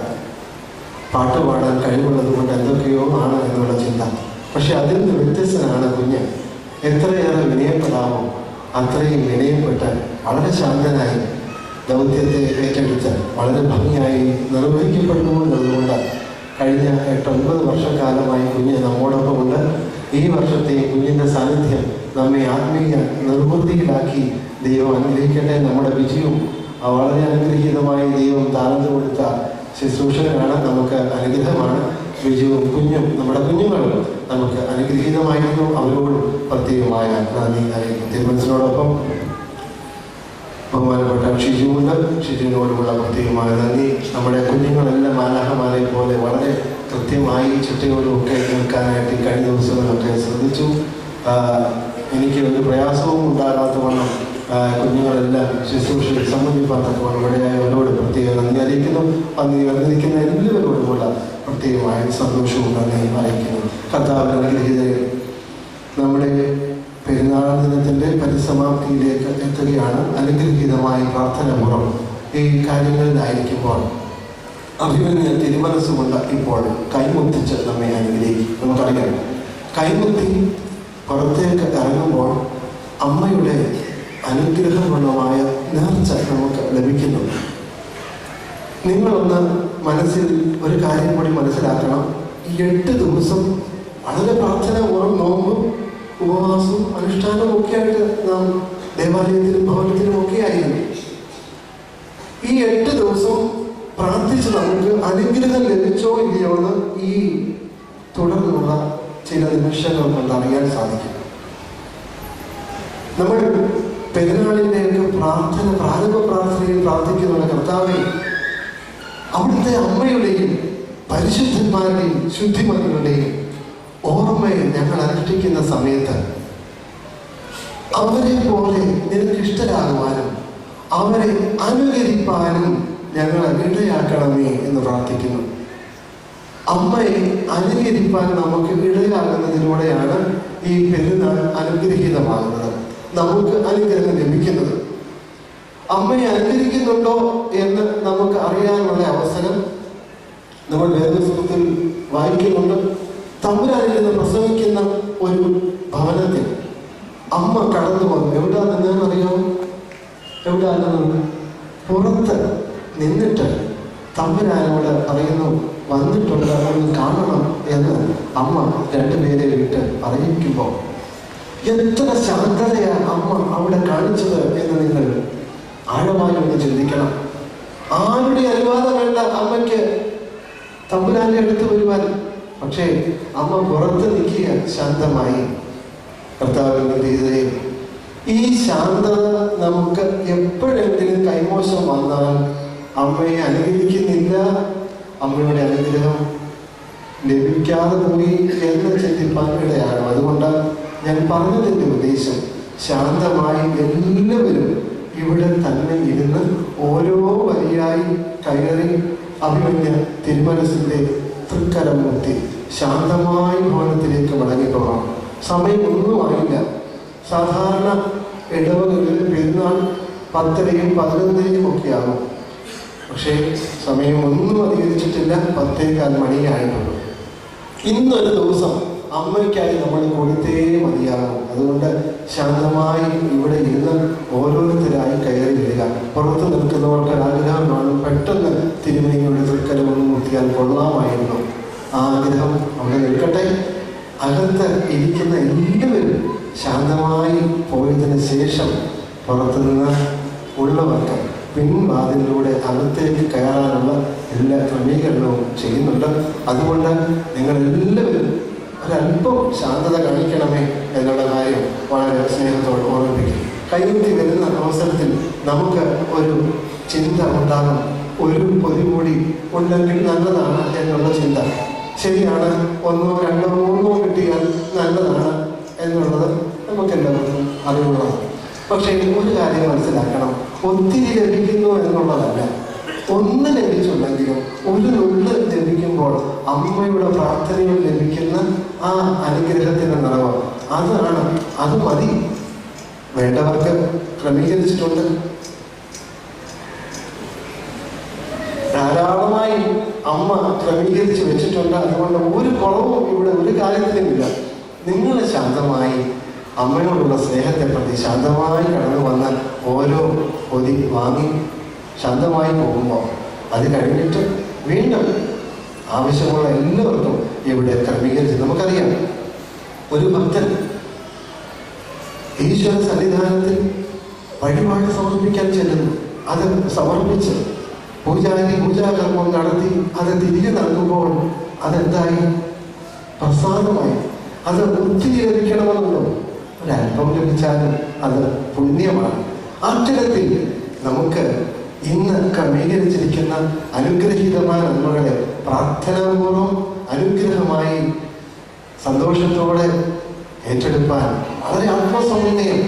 പാട്ട് പാടാൻ കഴിവുള്ളത് കൊണ്ട് എന്തൊക്കെയോ ആണ് എന്നുള്ള ചിന്ത. പക്ഷെ അതിൽ നിന്ന് വ്യത്യസ്തനാണ് കുഞ്ഞ്. എത്രയേറെ വിനയപ്പെടാമോ അത്രയും വിനയപ്പെട്ട് വളരെ ശാന്തനായി ദൗത്യത്തെ ഏറ്റെടുത്ത് വളരെ ഭംഗിയായി നിർവഹിക്കപ്പെടുന്നു എന്നതുകൊണ്ട് കഴിഞ്ഞ 8-9 വർഷക്കാലമായി കുഞ്ഞ് നമ്മോടൊപ്പം ഉണ്ട്. ഈ വർഷത്തെ കുഞ്ഞിൻ്റെ സാന്നിധ്യം നമ്മെ ആത്മീയ നിർവൃത്തിയിലാക്കി ദൈവം അനുഗ്രഹിക്കട്ടെ. നമ്മുടെ വിജയവും വളരെ അനുഗ്രഹീതമായി ദൈവം താഴ്ന്നു കൊടുത്ത ശുശ്രൂഷകരാണ്. നമുക്ക് അനുഗ്രഹമാണ്. വിജയവും കുഞ്ഞും നമ്മുടെ കുഞ്ഞുങ്ങളും നമുക്ക് അനുഗ്രഹീതമായിരുന്നു. അവരോട് പ്രത്യേകമായ നന്ദി അറിയിക്കും. തിരുമനസിനോടൊപ്പം ബഹുമാനപ്പെട്ട ഷിജുവുണ്ട്. ഷിജുവിനോടുള്ള പ്രത്യേകമായ നന്ദി. നമ്മുടെ കുഞ്ഞുങ്ങളെല്ലാം മാലാഹമാരെ പോലെ വളരെ കൃത്യമായി ചിട്ടയോടുമൊക്കെ നിൽക്കാനായിട്ട് കഴിഞ്ഞ ദിവസങ്ങളൊക്കെ ശ്രദ്ധിച്ചു. എനിക്ക് ഒരു പ്രയാസവും ഉണ്ടാകാത്ത വണ്ണം കുഞ്ഞുങ്ങളെല്ലാം ശുശ്രൂഷയിൽ സംബന്ധിപ്പാത്തപ്പോൾ ഇവിടെയായവരോട് പ്രത്യേക നന്ദി അറിയിക്കുന്നു. വന്നിരിക്കുന്ന എല്ലാവരോടുമുള്ള പ്രത്യേകമായ സന്തോഷവും നന്ദിയും അറിയിക്കുന്നു. കർത്താവിന്റെ അനുഗ്രഹീതരെ, നമ്മുടെ പെരുന്നാൾ ദിനത്തിൻ്റെ പരിസമാപ്തിയിലേക്ക് എത്തുകയാണ്. അനുഗ്രഹീതമായ പ്രാർത്ഥനാപൂർവ്വം ഈ കാര്യങ്ങളിലായിരിക്കുമ്പോൾ അഭിമന്യ തിരുമനസ്സുകൊണ്ട് ഇപ്പോൾ കൈമുത്തിച്ച് നമ്മെ അനുഗ്രഹിക്കും. നമുക്കറിയാം, കൈമുത്തി പുറത്തേക്ക് ഇറങ്ങുമ്പോൾ അമ്മയുടെ അനുഗ്രഹപൂർണമായ നേർച്ച നമുക്ക് ലഭിക്കുന്നു. നിങ്ങളൊന്ന് മനസ്സിൽ ഒരു കാര്യം കൂടി മനസ്സിലാക്കണം. ഈ 8 ദിവസം വളരെ പ്രാർത്ഥനാപൂർവ്വം നോമ്പും ഉപവാസവും അനുഷ്ഠാനവും ഒക്കെ ആയിട്ട് നാം ദേവാലയത്തിലും ഭവനത്തിലും ഒക്കെ ആയിരുന്നു. ഈ 8 ദിവസം പ്രാർത്ഥിച്ച് നമുക്ക് അനുഗ്രഹം ലഭിച്ചോ ഇല്ലയോ എന്ന് ഈ തുടർന്നുള്ള ചില നിമിഷങ്ങൾ കൊണ്ട് അറിയാൻ സാധിക്കും. നമ്മൾ പെരുന്നാളിൻ്റെയൊക്കെ പ്രാർത്ഥന, പ്രാരംഭ പ്രാർത്ഥനയിൽ പ്രാർത്ഥിക്കുന്ന കർത്താവേ, അവിടുത്തെ അമ്മയുടെയും പരിശുദ്ധന്മാരുടെയും ശുദ്ധിമതികളുടെയും ഓർമ്മയെ ഞങ്ങൾ അനുഷ്ഠിക്കുന്ന സമയത്ത് അവരെ പോലെ നിനക്ക് ഇഷ്ടരാകുവാനും അവരെ അനുകരിപ്പാനും ഞങ്ങളെ ഇടയാക്കണമേ എന്ന് പ്രാർത്ഥിക്കുന്നു. അമ്മയെ അനുകരിപ്പാൻ നമുക്ക് ഇടയാകുന്നതിലൂടെയാണ് ഈ പെരുന്നാൾ അനുഗ്രഹീതമാകുന്നത്, നമുക്ക് അനുഗ്രഹം ലഭിക്കുന്നത്. അമ്മയെ അനുകരിക്കുന്നുണ്ടോ എന്ന് നമുക്ക് അറിയാനുള്ള അവസരം നമ്മൾ വേദപുസ്തകത്തിൽ വായിക്കുന്നുണ്ട്. തമ്പുരാനിൽ നിന്ന് പ്രസവിക്കുന്ന ഒരു ഭവനത്തിൽ അമ്മ കടന്നു വന്നു. എവിടെ നിന്നറിയാമോ? എവിടെ നിന്നത്? പുറത്ത് നിന്നിട്ട് തമ്പുരാനോട് പറയുന്നു, വന്നിട്ടുണ്ട്, ഒന്ന് കാണണം എന്ന് അമ്മ രണ്ടുപേരെ വിട്ട് അറിയിക്കുമ്പോൾ എത്ര ശാന്തതയാണ് അമ്മ അവിടെ കാണിച്ചത് എന്ന് നിങ്ങൾ ആഴമായി ഒന്ന് ചിന്തിക്കണം. ആരുടെ അനുവാദം വേണ്ട അമ്മയ്ക്ക് തമ്പുരാന്റെ അടുത്ത് വരുവാൻ. പക്ഷേ അമ്മ പുറത്ത് നിൽക്കുക ശാന്തമായി. കർത്താവിന്റെ ഈ ശാന്തത നമുക്ക് എപ്പോഴെങ്കിലും കൈമോശം വന്നാൽ അമ്മയെ അനുഗ്രഹിക്കുന്നില്ല, അമ്മയുടെ അനുഗ്രഹം ലഭിക്കാതെ പോയി എന്ന് ചിന്തിപ്പാൻ ഇടയാണ്. അതുകൊണ്ട് ഞാൻ പറഞ്ഞതിൻ്റെ ഉദ്ദേശം, ശാന്തമായി എല്ലാവരും ഇവിടെ തന്നെ ഇരുന്ന് ഓരോ വരിയായി കയറി അഭിമന്യ തിരുമനസിന്റെ തൃക്കരം മുത്തി ശാന്തമായി ഭവനത്തിലേക്ക് മടങ്ങിപ്പോകാം. സമയമൊന്നും ആയില്ല. സാധാരണ ഇടവകളിൽ പെരുന്നാൾ 10:30 11:00 ഒക്കെ ആകും. പക്ഷേ സമയമൊന്നും അധികരിച്ചിട്ടില്ല, 10:15 മണിയായിട്ടുള്ളൂ. ഇന്നൊരു ദിവസം അമ്മയ്ക്കായി നമ്മൾ കൊടുത്തേ മതിയാകും. അതുകൊണ്ട് ശാന്തമായി ഇവിടെ ഇരുന്ന് ഓരോരുത്തരായി കയറി വരിക. പുറത്ത് നിൽക്കുന്നവർക്ക് ആഗ്രഹമാണ് പെട്ടെന്ന് തിരുമേനിയുടെ തൃക്കരമൊന്നും മുത്തിയാൽ കൊള്ളാമായിരുന്നു. ആ ആഗ്രഹം അവിടെ നിൽക്കട്ടെ. അകത്ത് ഇരിക്കുന്ന എല്ലാവരും ശാന്തമായി പോയതിന് ശേഷം പുറത്തുനിന്ന് ഉള്ളവർക്ക് പിൻവാതിലൂടെ അകത്തേക്ക് കയറാനുള്ള എല്ലാ ക്രമീകരണവും ചെയ്യുന്നുണ്ട്. അതുകൊണ്ട് നിങ്ങളെല്ലാവരും ഒരല്പം ശാന്തത കാണിക്കണമേ എന്നുള്ള കാര്യം വളരെ സ്നേഹത്തോട് ഓർമ്മിപ്പിക്കും. കൈകുത്തി വരുന്ന അവസരത്തിൽ നമുക്ക് ഒരു ചിന്ത ഉണ്ടാകും, ഒരു പൊതികൂടി ഉണ്ടെങ്കിൽ നല്ലതാണ് എന്നുള്ള ചിന്ത. ശരിയാണ്, 1 2 3 കിട്ടിയാൽ നല്ലതാണ് എന്നുള്ളത് നമുക്കെല്ലാവർക്കും അറിവുള്ളതാണ്. പക്ഷേ ഒരു കാര്യം മനസ്സിലാക്കണം, ഒത്തിരി ലഭിക്കുന്നു എന്നുള്ളതല്ല. 1 ലഭിച്ചുണ്ടെങ്കിലും 1 നുള്ള് ലഭിക്കുമ്പോൾ അമ്മയുടെ പ്രാർത്ഥനയിൽ ലഭിക്കുന്ന ആ അനുഗ്രഹത്തിൻ്റെ നിറവ് അത് മതി. വേണ്ടവർക്ക് ക്രമീകരിച്ചിട്ടുണ്ട്. ധാരാളമായി അമ്മ ക്രമീകരിച്ച് വെച്ചിട്ടുണ്ട്. അതുകൊണ്ട് ഒരു കുറവും ഇവിടെ ഒരു കാര്യത്തിലുമില്ല. നിങ്ങൾ ശാന്തമായി അമ്മയോടുള്ള സ്നേഹത്തെ പ്രതി ശാന്തമായി കടന്നു വന്ന് ഓരോ പൊതി വാങ്ങി ശാന്തമായി പോകുമ്പോൾ അത് കഴിഞ്ഞിട്ട് വീണ്ടും ആവശ്യമുള്ള എല്ലാവർക്കും ഇവിടെ ക്രമീകരിച്ച്. നമുക്കറിയാം, ഒരു ഭക്തൻ ഈശ്വര സന്നിധാനത്തിൽ വഴിപാട് സമർപ്പിക്കാൻ ചെല്ലുന്നു. അത് സമർപ്പിച്ച് പൂജാകർമ്മം നടത്തി അത് തിരികെ നൽകുമ്പോൾ അതെന്തായി? പ്രസാദമായി. അത് ഒത്തിരി ലഭിക്കണമെന്നല്ലോ, ഒരല്പം ലഭിച്ചാലും അത് പുണ്യമാണ്. അത്തരത്തിൽ നമുക്ക് ഇന്ന് ക്രമീകരിച്ചിരിക്കുന്ന അനുഗ്രഹീതമായ നന്മകളെ പ്രാർത്ഥനാപൂർവം അനുഗ്രഹമായി സന്തോഷത്തോടെ ഏറ്റെടുപ്പാൻ വളരെ ആത്മസമന്വയം,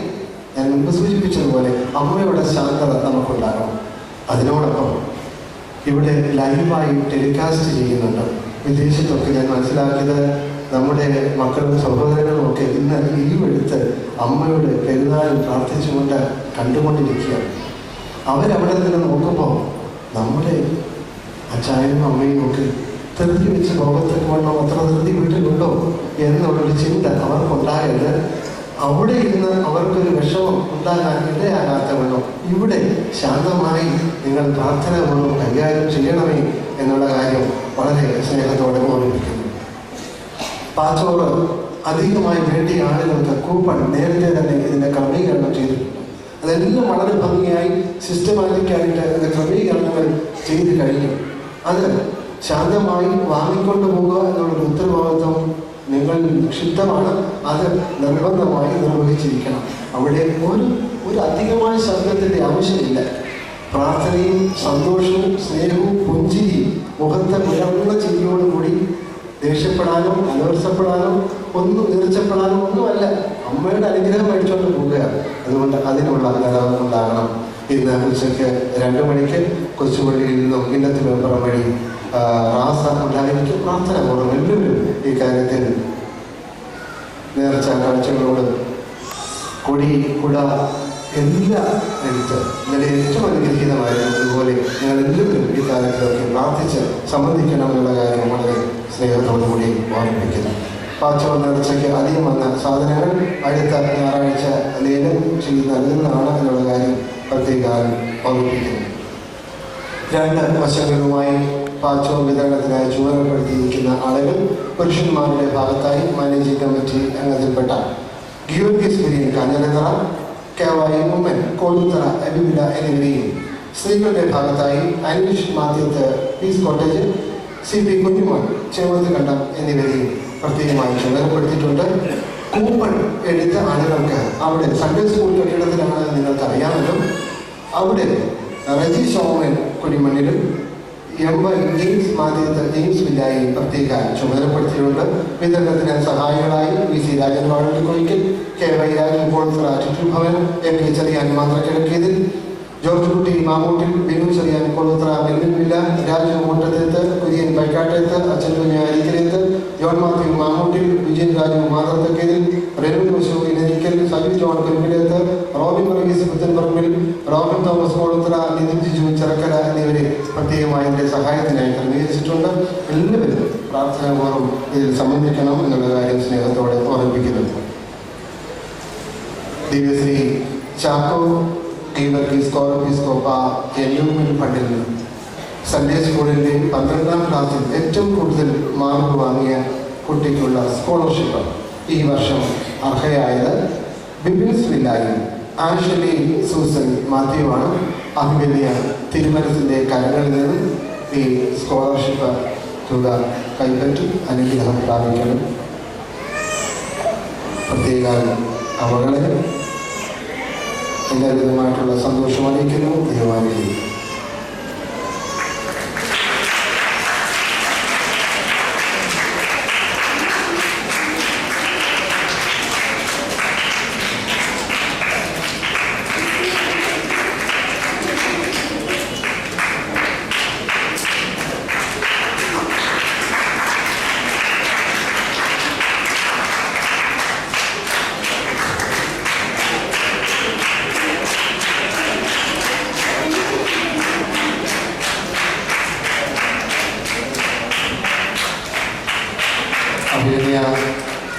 ഞാൻ മുമ്പ് സൂചിപ്പിച്ചതുപോലെ അമ്മയുടെ ശാന്തത നമുക്കുണ്ടാകണം. അതിനോടൊപ്പം ഇവിടെ ലൈവായി ടെലികാസ്റ്റ് ചെയ്യുന്നുണ്ട്. വിദേശത്തൊക്കെ ഞാൻ മനസ്സിലാക്കിയത് നമ്മുടെ മക്കളും സഹോദരങ്ങളും ഒക്കെ ഇന്ന് ലീവ് എടുത്ത് അമ്മയുടെ പെരുന്നാളിൽ പ്രാർത്ഥിച്ചുകൊണ്ട് കണ്ടുകൊണ്ടിരിക്കുകയാണ്. അവരവിടെ നിന്ന് നോക്കുമ്പോൾ നമ്മുടെ അച്ചായനും അമ്മയും ഒക്കെ ധൃതി വെച്ച് ലോകത്തേക്ക് വേണം, അത്ര ധൃതി വീട്ടിലുണ്ടോ എന്നുള്ളൊരു ചിന്ത അവർക്കുണ്ടായത്. അവിടെ ഇരുന്ന് അവർക്കൊരു വിഷമം ഉണ്ടാകാൻ ഇടയാകാത്ത വേണം ഇവിടെ ശാന്തമായി നിങ്ങൾ പ്രാർത്ഥനാപൂർവ്വം കൈകാര്യം ചെയ്യണമേ എന്നുള്ള കാര്യം വളരെ സ്നേഹത്തോടെ ഓർമ്മിപ്പിക്കുന്നു. പാച്ചോറ് അധികമായി വേണ്ടിയ ആളുകൾക്ക് കൂപ്പൺ നേരത്തെ തന്നെ ഇതിൻ്റെ ക്രമീകരണം ചെയ്തിട്ടുണ്ട്. അതെല്ലാം വളരെ ഭംഗിയായി സിസ്റ്റമാറ്റിക്കായിട്ട് അതിൻ്റെ ക്രമീകരണങ്ങൾ ചെയ്ത് കഴിഞ്ഞു. അത് ശാന്തമായി വാങ്ങിക്കൊണ്ടു പോകുക എന്നുള്ളൊരു ഉത്തരവാദിത്വം നിങ്ങൾ നിക്ഷിപ്തമാണ്. അത് നിർബന്ധമായി നിർവഹിച്ചിരിക്കണം. അവിടെ ഒരു അധികമായ ശബ്ദത്തിൻ്റെ ആവശ്യമില്ല. പ്രാർത്ഥനയും സന്തോഷവും സ്നേഹവും പുഞ്ചിരിയും മുഖത്തെ ഉയർന്ന ചിരിയോടുകൂടി ദേഷ്യപ്പെടാനോ അലോത്സപ്പെടാനോ നീർച്ചപ്പെടാനോ ഒന്നുമല്ല, അമ്മയുടെ അനുഗ്രഹം മേടിച്ചുകൊണ്ട് പോവുക. അതുകൊണ്ട് അതിനുള്ള നിലവ് ഉണ്ടാകണം. ഇന്ന് ഉച്ചയ്ക്ക് 2 മണിക്ക് കൊച്ചുപള്ളിയിൽ നിന്നും ഇന്നത്തെ വെമ്പറം വഴി റാസ ഉണ്ടായിരിക്കും. പ്രാർത്ഥന പൂർവ്വം എല്ലാവരും ഈ കാര്യത്തിൽ നേർച്ച കാഴ്ചകളോട് കൊടി കുട എല്ലാം എടുത്ത് ഇന്നലെ ഏറ്റവും അനുഗ്രഹീതമായിരുന്നു. അതുപോലെ നിങ്ങൾ എല്ലാവരും ഈ കാര്യത്തിലൊക്കെ പ്രാർത്ഥിച്ച് സംബന്ധിക്കണം എന്നുള്ള കാര്യം വളരെ സ്നേഹത്തോടുകൂടി ഓർമ്മിപ്പിക്കുന്നു. പാച്ചോ നേർച്ചയ്ക്ക് അധികം വന്ന സാധനങ്ങൾ അടുത്ത ഞായറാഴ്ച ലേലം ചെയ്ത് നൽകുന്നതാണ് എന്നുള്ള കാര്യം പ്രത്യേകം ഓർമ്മിപ്പിക്കുന്നു. രണ്ട് വശങ്ങളുമായി പാച്ചോ വിതരണത്തിനായി ചുമതലപ്പെടുത്തിയിരിക്കുന്ന ആളുകൾ പുരുഷന്മാരുടെ ഭാഗത്തായി മാനേജിംഗ് കമ്മിറ്റി അംഗത്തിൽപ്പെട്ട ഗിയോർഗീസ് കുര്യൻ കാഞ്ഞിരത്തറ, KY വുമൻ കോഴിത്തറ അബിബില എന്നിവരെയും സ്ത്രീകളുടെ ഭാഗത്തായി Aneesh Mathyath peace cottage, CP Kunjumon Chemath Kandam എന്നിവരെയും പ്രത്യേകമായി ചുമതലപ്പെടുത്തിയിട്ടുണ്ട്. കൂപ്പൺ എടുത്ത ആളുകൾക്ക് അവിടെ സൺഡേ സ്കൂൾ കെട്ടിടത്തിലാണ് നിങ്ങൾക്കറിയാമല്ലോ. അവിടെ റജി സോമൻ കുടിമണ്ണിലും MY ജെയിംസ് മാധ്യത്ത് ജെയിംസ് വില്ലായി പ്രത്യേക ചുമതലപ്പെടുത്തിയിട്ടുണ്ട്. വിതരണത്തിന് സഹായികളായി VC Rajan Vazhoorikkoyickal, KY Rajan Kozhithara Chuttubhavan, MP Cherian മാത്രക്കിഴക്കിയതിൽ, George Kutty Mamoottil, Binu Cherian കോഴിത്തറ വെല്ലുവില്ല, Raju മുട്ടത്തേത്ത്, Kurian Paikkattethu, Achankunju Arikkalethu, John Mathew Mamoottil, Vijayan Raju മാതൃത്തക്കേതിൽ, റെനു ജോഷു ഇനരിക്കൽ, Saju John Kuruvilethu, Robin Varghese Puthenparambil, Robin Thomas Kozhithara, Nithin Jiju Chirakkara എന്നിവരെ പ്രത്യേകമായി ഇതിന്റെ സഹായത്തിനായി ക്രമീകരിച്ചിട്ടുണ്ട്. എല്ലാവരും പ്രാർത്ഥനാപൂർവ്വം ഇതിൽ സംബന്ധിക്കണം എന്നുള്ള കാര്യം സ്നേഹത്തോടെ ഓർമ്മിപ്പിക്കുന്നു. ദിവ്യശ്രീ ചാക്കോ എപ്പിസ്കോപ്പ എൻഡോമെന്റ് ഫണ്ടിൽ നിന്ന് സൺഡേ സ്കൂളിൻ്റെ 12ാം ക്ലാസ്സിൽ ഏറ്റവും കൂടുതൽ മാർക്ക് വാങ്ങിയ കുട്ടിക്കുള്ള സ്കോളർഷിപ്പ് ഈ വർഷം അർഹയായത് ബിബിൻസ് വില്ലായും ആഷ്ലി സൂസൻ മാത്യുവാണ്. അഭിമന്യ തിരുമനസിൻ്റെ കരങ്ങളിൽ നിന്നും ഈ സ്കോളർഷിപ്പ് തുക കൈപ്പറ്റി അനുഗ്രഹം പ്രാപിക്കണം. പ്രത്യേക അവകളെ എല്ലാവിധമായിട്ടുള്ള സന്തോഷം അറിയിക്കുന്നു. ദൈവമായിരിക്കും.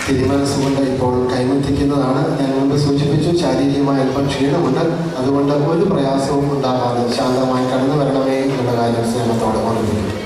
തിരുമനസ്സുകൊണ്ട് ഇപ്പോൾ കൈമത്തിക്കുന്നതാണ്. ഞാൻ മുമ്പ് സൂചിപ്പിച്ചു, ശാരീരികമായ അല്പം ക്ഷീണമുണ്ട്. അതുകൊണ്ട് ഒരു പ്രയാസവും ഉണ്ടാകാതെ ശാന്തമായി കടന്നു വരണമേ എന്നുള്ള കാര്യം സ്നേഹത്തോടെ ഓർമ്മിപ്പിക്കും.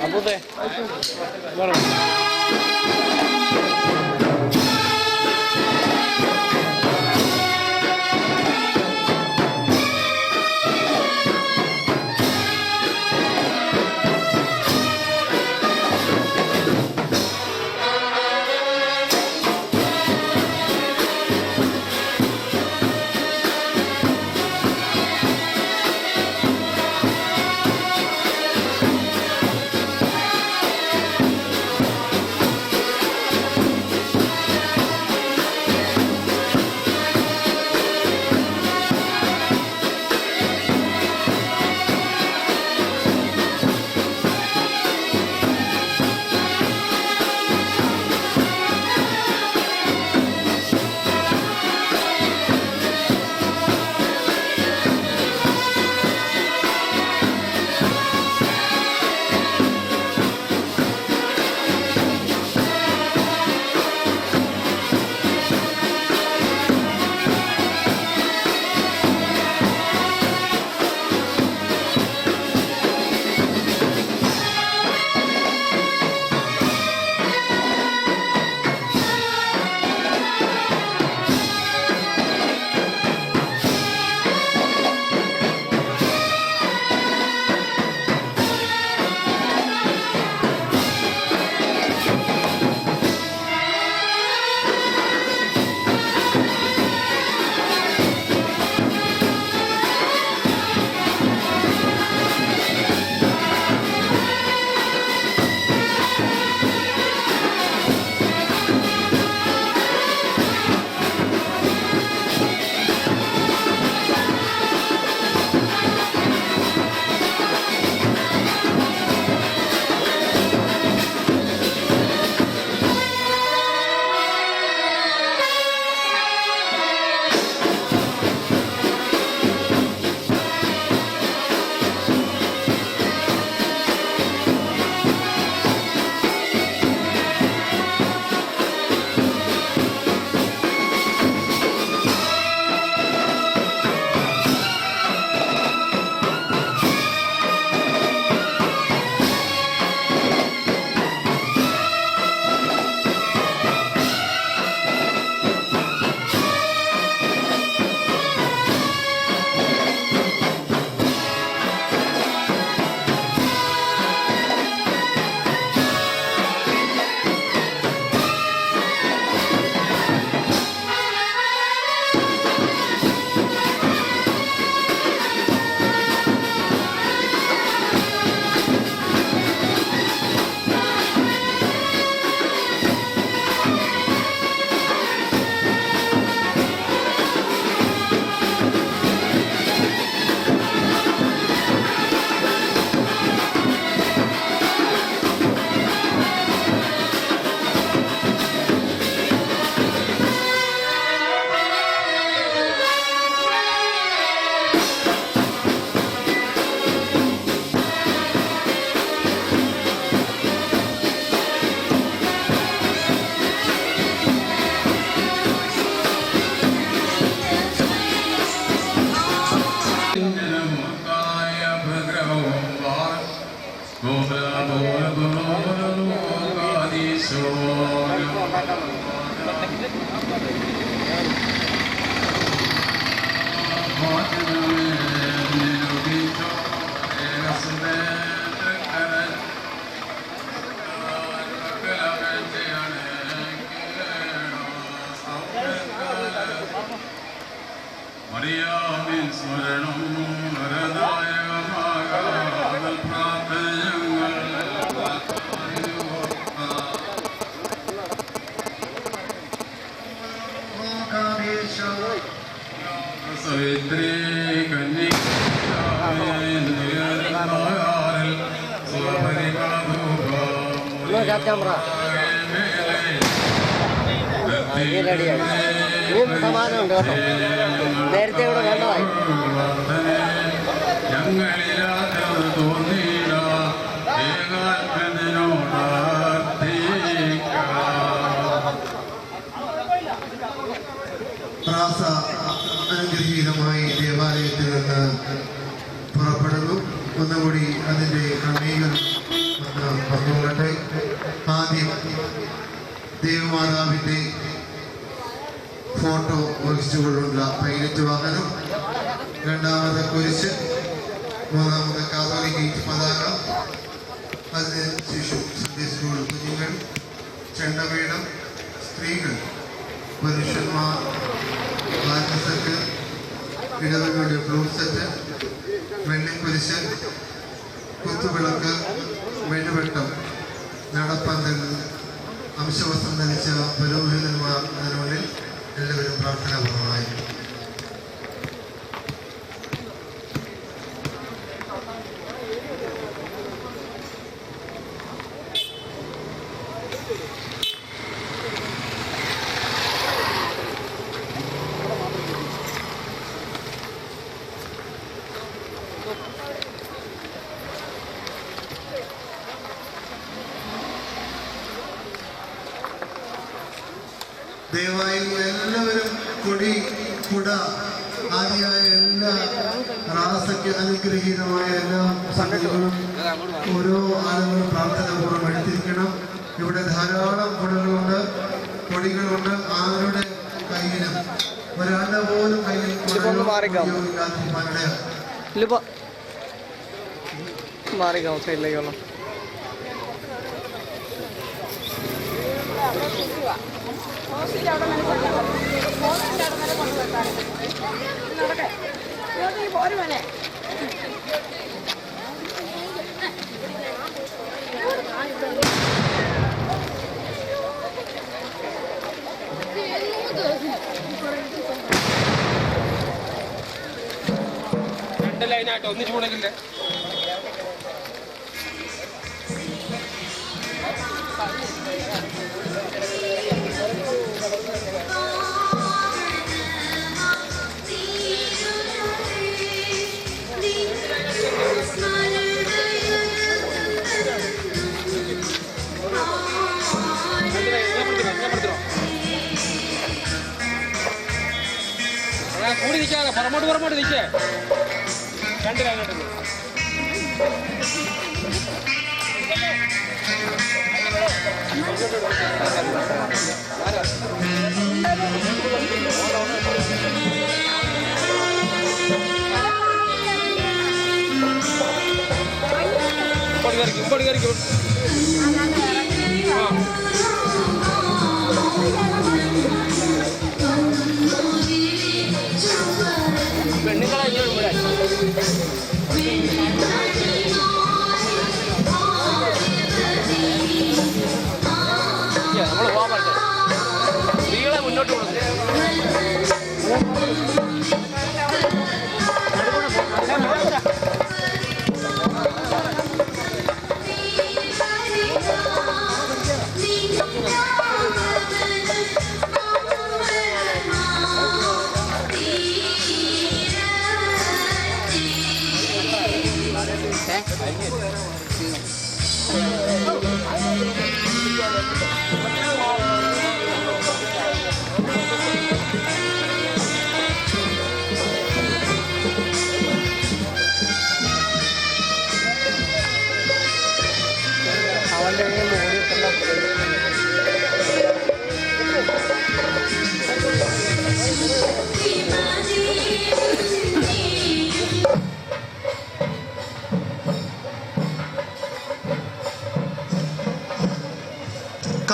Apunte. Bueno. മറിയാമിൻ സ്മരണം വരദായകമാകാതൽ പ്രാർത്ഥനകൾ സവിത്രീ കന്യകാരിൽ സമാധാനമുണ്ട് കേട്ടോ. നേരത്തെ ഇവിടെ വേണ്ടതായി. ഞങ്ങളിലാതെ തോന്നിയിട പ്രാസ അനുഗ്രഹീതമായി ദേവാലയത്തിൽ നിന്ന് പുറപ്പെടുന്നു. ഒന്നുകൂടി അതിൻ്റെ ക്രമീകരണം പറഞ്ഞുകൊള്ളട്ടെ. ആദ്യം ദേവമാതാവിൻ്റെ ഫോട്ടോ വഹിച്ചുകൊണ്ടുള്ള പൈലറ്റ് വാഹനം, രണ്ടാമത് കുരിശ്, മൂന്നാമത് കാതോലിക് പതാക, അതിന് ശിശു സന്ധ്യ സ്കൂൾ കുഞ്ഞുങ്ങൾ, ചെണ്ടമേളം, സ്ത്രീകൾ, പുരുഷന്മാർ, ബാലസെറ്റ്, ഇടവകളുടെ ഫ്ലൂട്ട് സെറ്റ്, വെള്ളിക്കുരിശ്, കുത്തുവിളക്ക്, വെടിവെട്ടം, നടപ്പന്തൽ, അംശവസ്ത്രം ധരിച്ച പുരോഹിതന്മാർ അതിനുള്ളിൽ എല്ലാവരും പ്രാർത്ഥനാപൂർവമായിരുന്നു. ദയവായി എല്ലാവരും കൊടി, കുട ആദിയായ എല്ലാ റാസയ്ക്ക് അനുഗ്രഹീതമായ എല്ലാ സംഗതികളും ഓരോ ആളുകളും പ്രാർത്ഥനാപൂർവ്വം എടുത്തിരിക്കണം. ഇവിടെ ധാരാളം കുടകളുണ്ട്, കൊടികളുണ്ട്. ആരുടെ കയ്യിലും ഒരാളുടെ പോലും കയ്യിൽ മാറിക്കാം സൈഡിലേക്കുള്ള പോരുവനെ രണ്ട് ലൈനായിട്ട് ഒന്നിച്ചു പോണെങ്കിലേ കൂടി നിൽക്കാതെ പുറമോട്ട് നിൽക്കേ രണ്ട് ലൈനായിട്ട് ഇങ്ങോട്ട് കയറിക്കും പെണ്ണുങ്ങളെ ഇവിടെ നമ്മൾ പോകാൻ പറ്റേ സ്ത്രീകളെ മുന്നോട്ട് കൊടുക്കും.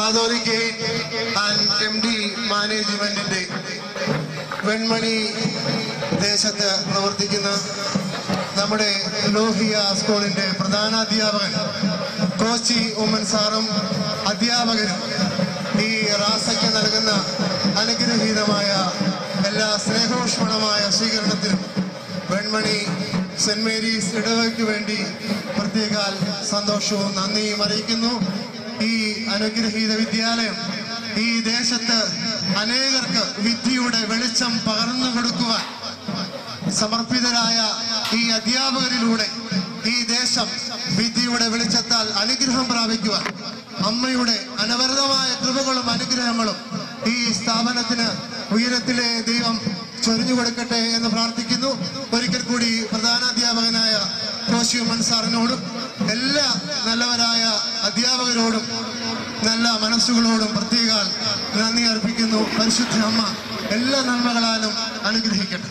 കാതോലിക്കയിൽ ആൻഡ് MD മാനേജ്മെന്റിന്റെ വെൺമണി ദേശത്ത് പ്രവർത്തിക്കുന്ന നമ്മുടെ ലോഹിയ സ്കൂളിന്റെ പ്രധാന അധ്യാപകൻ കോച്ചി ഉമ്മൻ സാറും അധ്യാപകരും ഈ റാസയ്ക്ക് നൽകുന്ന അനുഗ്രഹീതമായ എല്ലാ സ്നേഹോഷ്മളമായ സ്വീകരണത്തിനും വെൺമണി സെന്റ് മേരീസ് ഇടവയ്ക്ക് വേണ്ടി പ്രത്യേക സന്തോഷവും നന്ദിയും അറിയിക്കുന്നു. ഈ അനുഗ്രഹീത വിദ്യാലയം ഈ ദേശത്ത് അനേകർക്ക് വിദ്യയുടെ വെളിച്ചം പകർന്നു കൊടുക്കുവാൻ സമർപ്പിതരായ ഈ അധ്യാപകരിലൂടെ ഈ ദേശം വിദ്യയുടെ വെളിച്ചത്താൽ അനുഗ്രഹം പ്രാപിക്കുവാൻ അമ്മയുടെ അനവരതമായ കൃപകളും അനുഗ്രഹങ്ങളും ഈ സ്ഥാപനത്തിന് ഉയരത്തിലെ ദൈവം ചൊരിഞ്ഞു കൊടുക്കട്ടെ എന്ന് പ്രാർത്ഥിക്കുന്നു. ഒരിക്കൽ കൂടി പ്രധാനാധ്യാപകനായ കോശി ഉമ്മൻ സാറിനോടും എല്ലാ നല്ലവരായ അധ്യാപകരോടും നല്ല മനസ്സുകളോടും പ്രത്യേക നന്ദി അർപ്പിക്കുന്നു. പരിശുദ്ധ അമ്മ എല്ലാ നന്മകളാലും അനുഗ്രഹിക്കട്ടെ.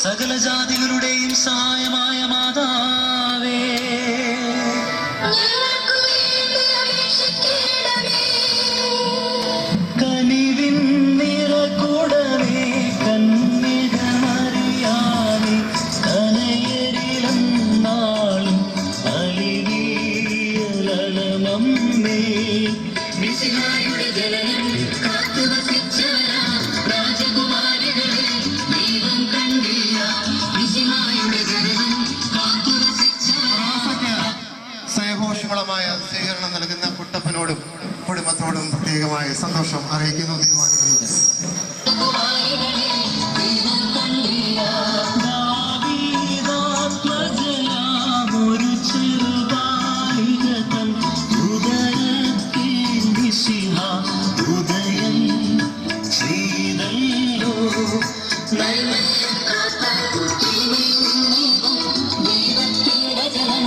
സകല ജാതികളുടെയും സഹായമായ മാതാവേ, കനിവിൻ നിറകുടമേ, കന്യകമറിയാമേ, കനയരിലെന്നാളും അലിവിയലമമ്മേ, മിശിഹായുടെ ജനനം കാത്തുവസിച്ചവരാ രാജകുമാരികളെ ദൈവം കണ്ടില്ല, മിശിഹായുടെ ജനനം കാത്തുവസിച്ചവരാ. സ്നേഹോഷ്മളമായ സ്വീകരണം നൽകുന്ന കുട്ടപ്പനോടും കുടുംബത്തോടും പ്രത്യേകമായ സന്തോഷം അറിയിക്കുന്നു. ഒരു ചെറുബാലികതൻ ഉദയത്തിൽ മിശിഹ ഉദയം ചെയ്തല്ലോ. ദൈവത്തിൻ വചനം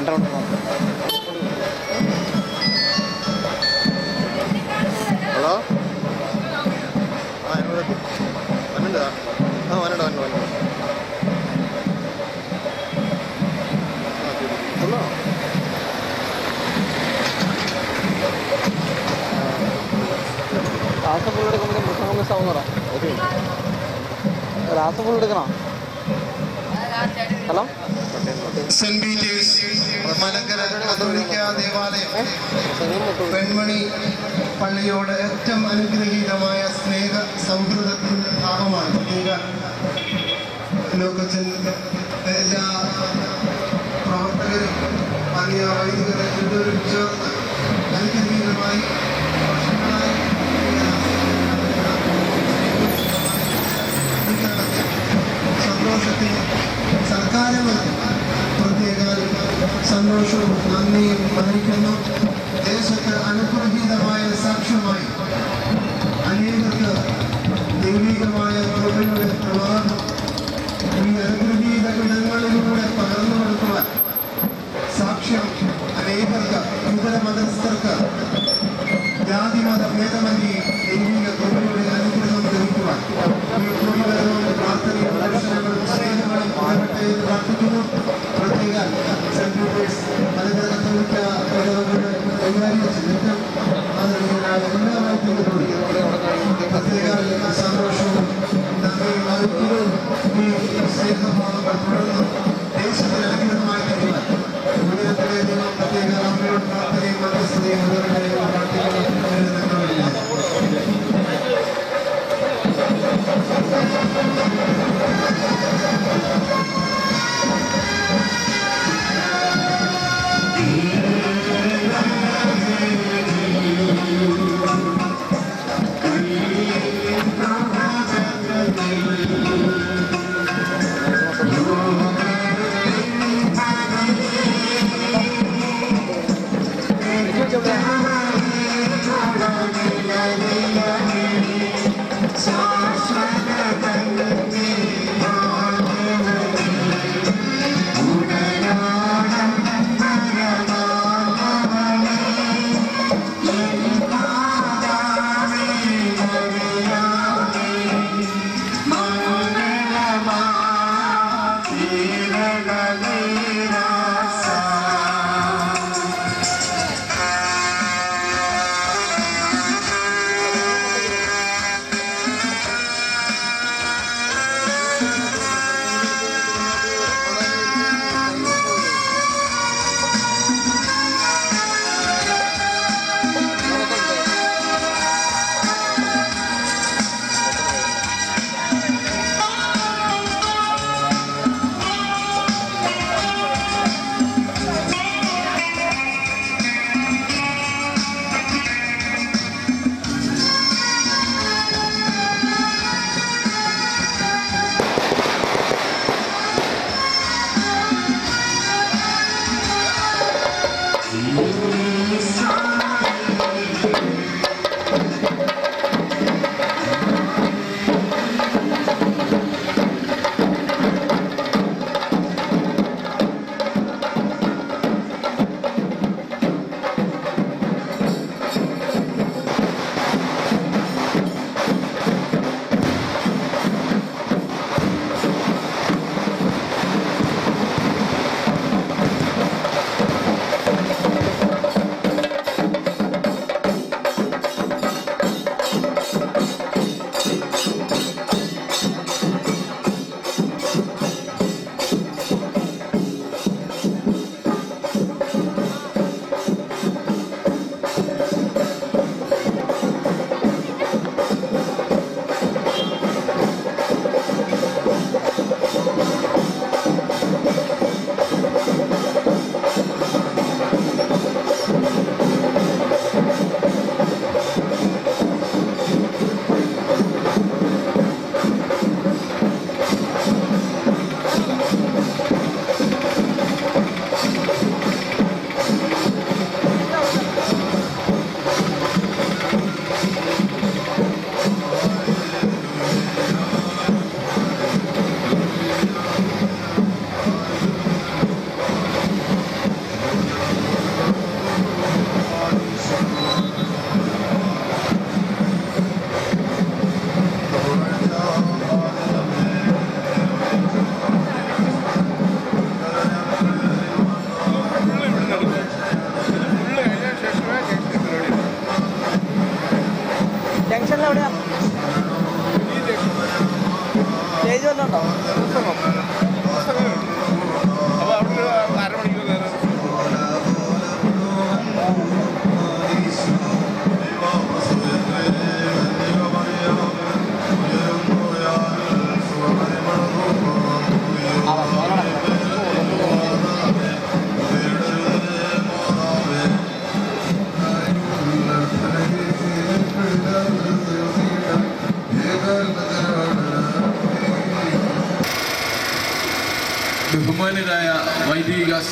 ഹലോ എന്നോട് വന്നിട്ടുണ്ടോ വന്നിട്ടോ ലാസ്റ്റ് ഫുൾ എടുക്കുമ്പോൾ പ്രസംഗം മിസ്സാവുന്നതാ. ലാസ്റ്റ് ഫുൾ എടുക്കണോ? ഹലോ, സെന്റ് പീറ്റേഴ്സ് മലങ്കര കത്തോലിക്ക ദേവാലയം പെൺമണി പള്ളിയോട് ഏറ്റവും അനുഗ്രഹീതമായ സ്നേഹ സൗഹൃദത്തിൻ്റെ ഭാഗമാണ്. പ്രത്യേക ലോകത്തിൽ എല്ലാ പ്രവർത്തകരും വലിയ വൈദികരെ എല്ലാവരും ചേർന്ന് അനുഗ്രഹീതമായി വർഷങ്ങളായി സന്തോഷത്തിൽ സർക്കാരുകൾ പ്രത്യേക സന്തോഷവും നന്ദിയും അറിയിക്കുന്നു. ദേശത്ത് അനുഗ്രഹീതമായ സാക്ഷ്യമായി അനേകർക്ക് ദൈവികമായ കൃപയുടെ പ്രവാഹം ഈ അനുഗ്രഹീത ഇടങ്ങളിലൂടെ പകർന്നു കൊടുക്കുവാൻ സാക്ഷ്യം അനേകർക്ക് ഇതര മതസ്ഥർക്ക് ജാതിമത ഭേദമന്യേ ദൈവിക കൃപയുടെ അനുഗ്രഹം ലഭിക്കുവാൻ ഈ കൃപകരവും പ്രാർത്ഥനയും ദർശനങ്ങളും സ്നേഹങ്ങളും ഉണ്ടാകട്ടെ എന്ന് പ്രാർത്ഥിക്കുന്നു. പ്രത്യേക സെന്റ് പീറ്റേഴ്സ് മലങ്കര കത്തോലിക്ക ഇടവകയുടെ കൈകാര്യം ചെയ്തിട്ട് ആദരണീയരായ എല്ലാ വൈദികരോടും പ്രത്യേക സന്തോഷവും നന്ദിയും അറിയിക്കുന്നു. ഈ സ്നേഹഭാവങ്ങൾ തുടർന്ന് ദേശത്തിന് അനുഗ്രഹമായി തരുവാൻ ഉയരത്തിലെ ദൈവം പ്രത്യേക അമ്മയോട് പ്രാർത്ഥനയും മധ്യസ്ഥതയും ഉയരട്ടെ പ്രാർത്ഥിക്കുന്നു.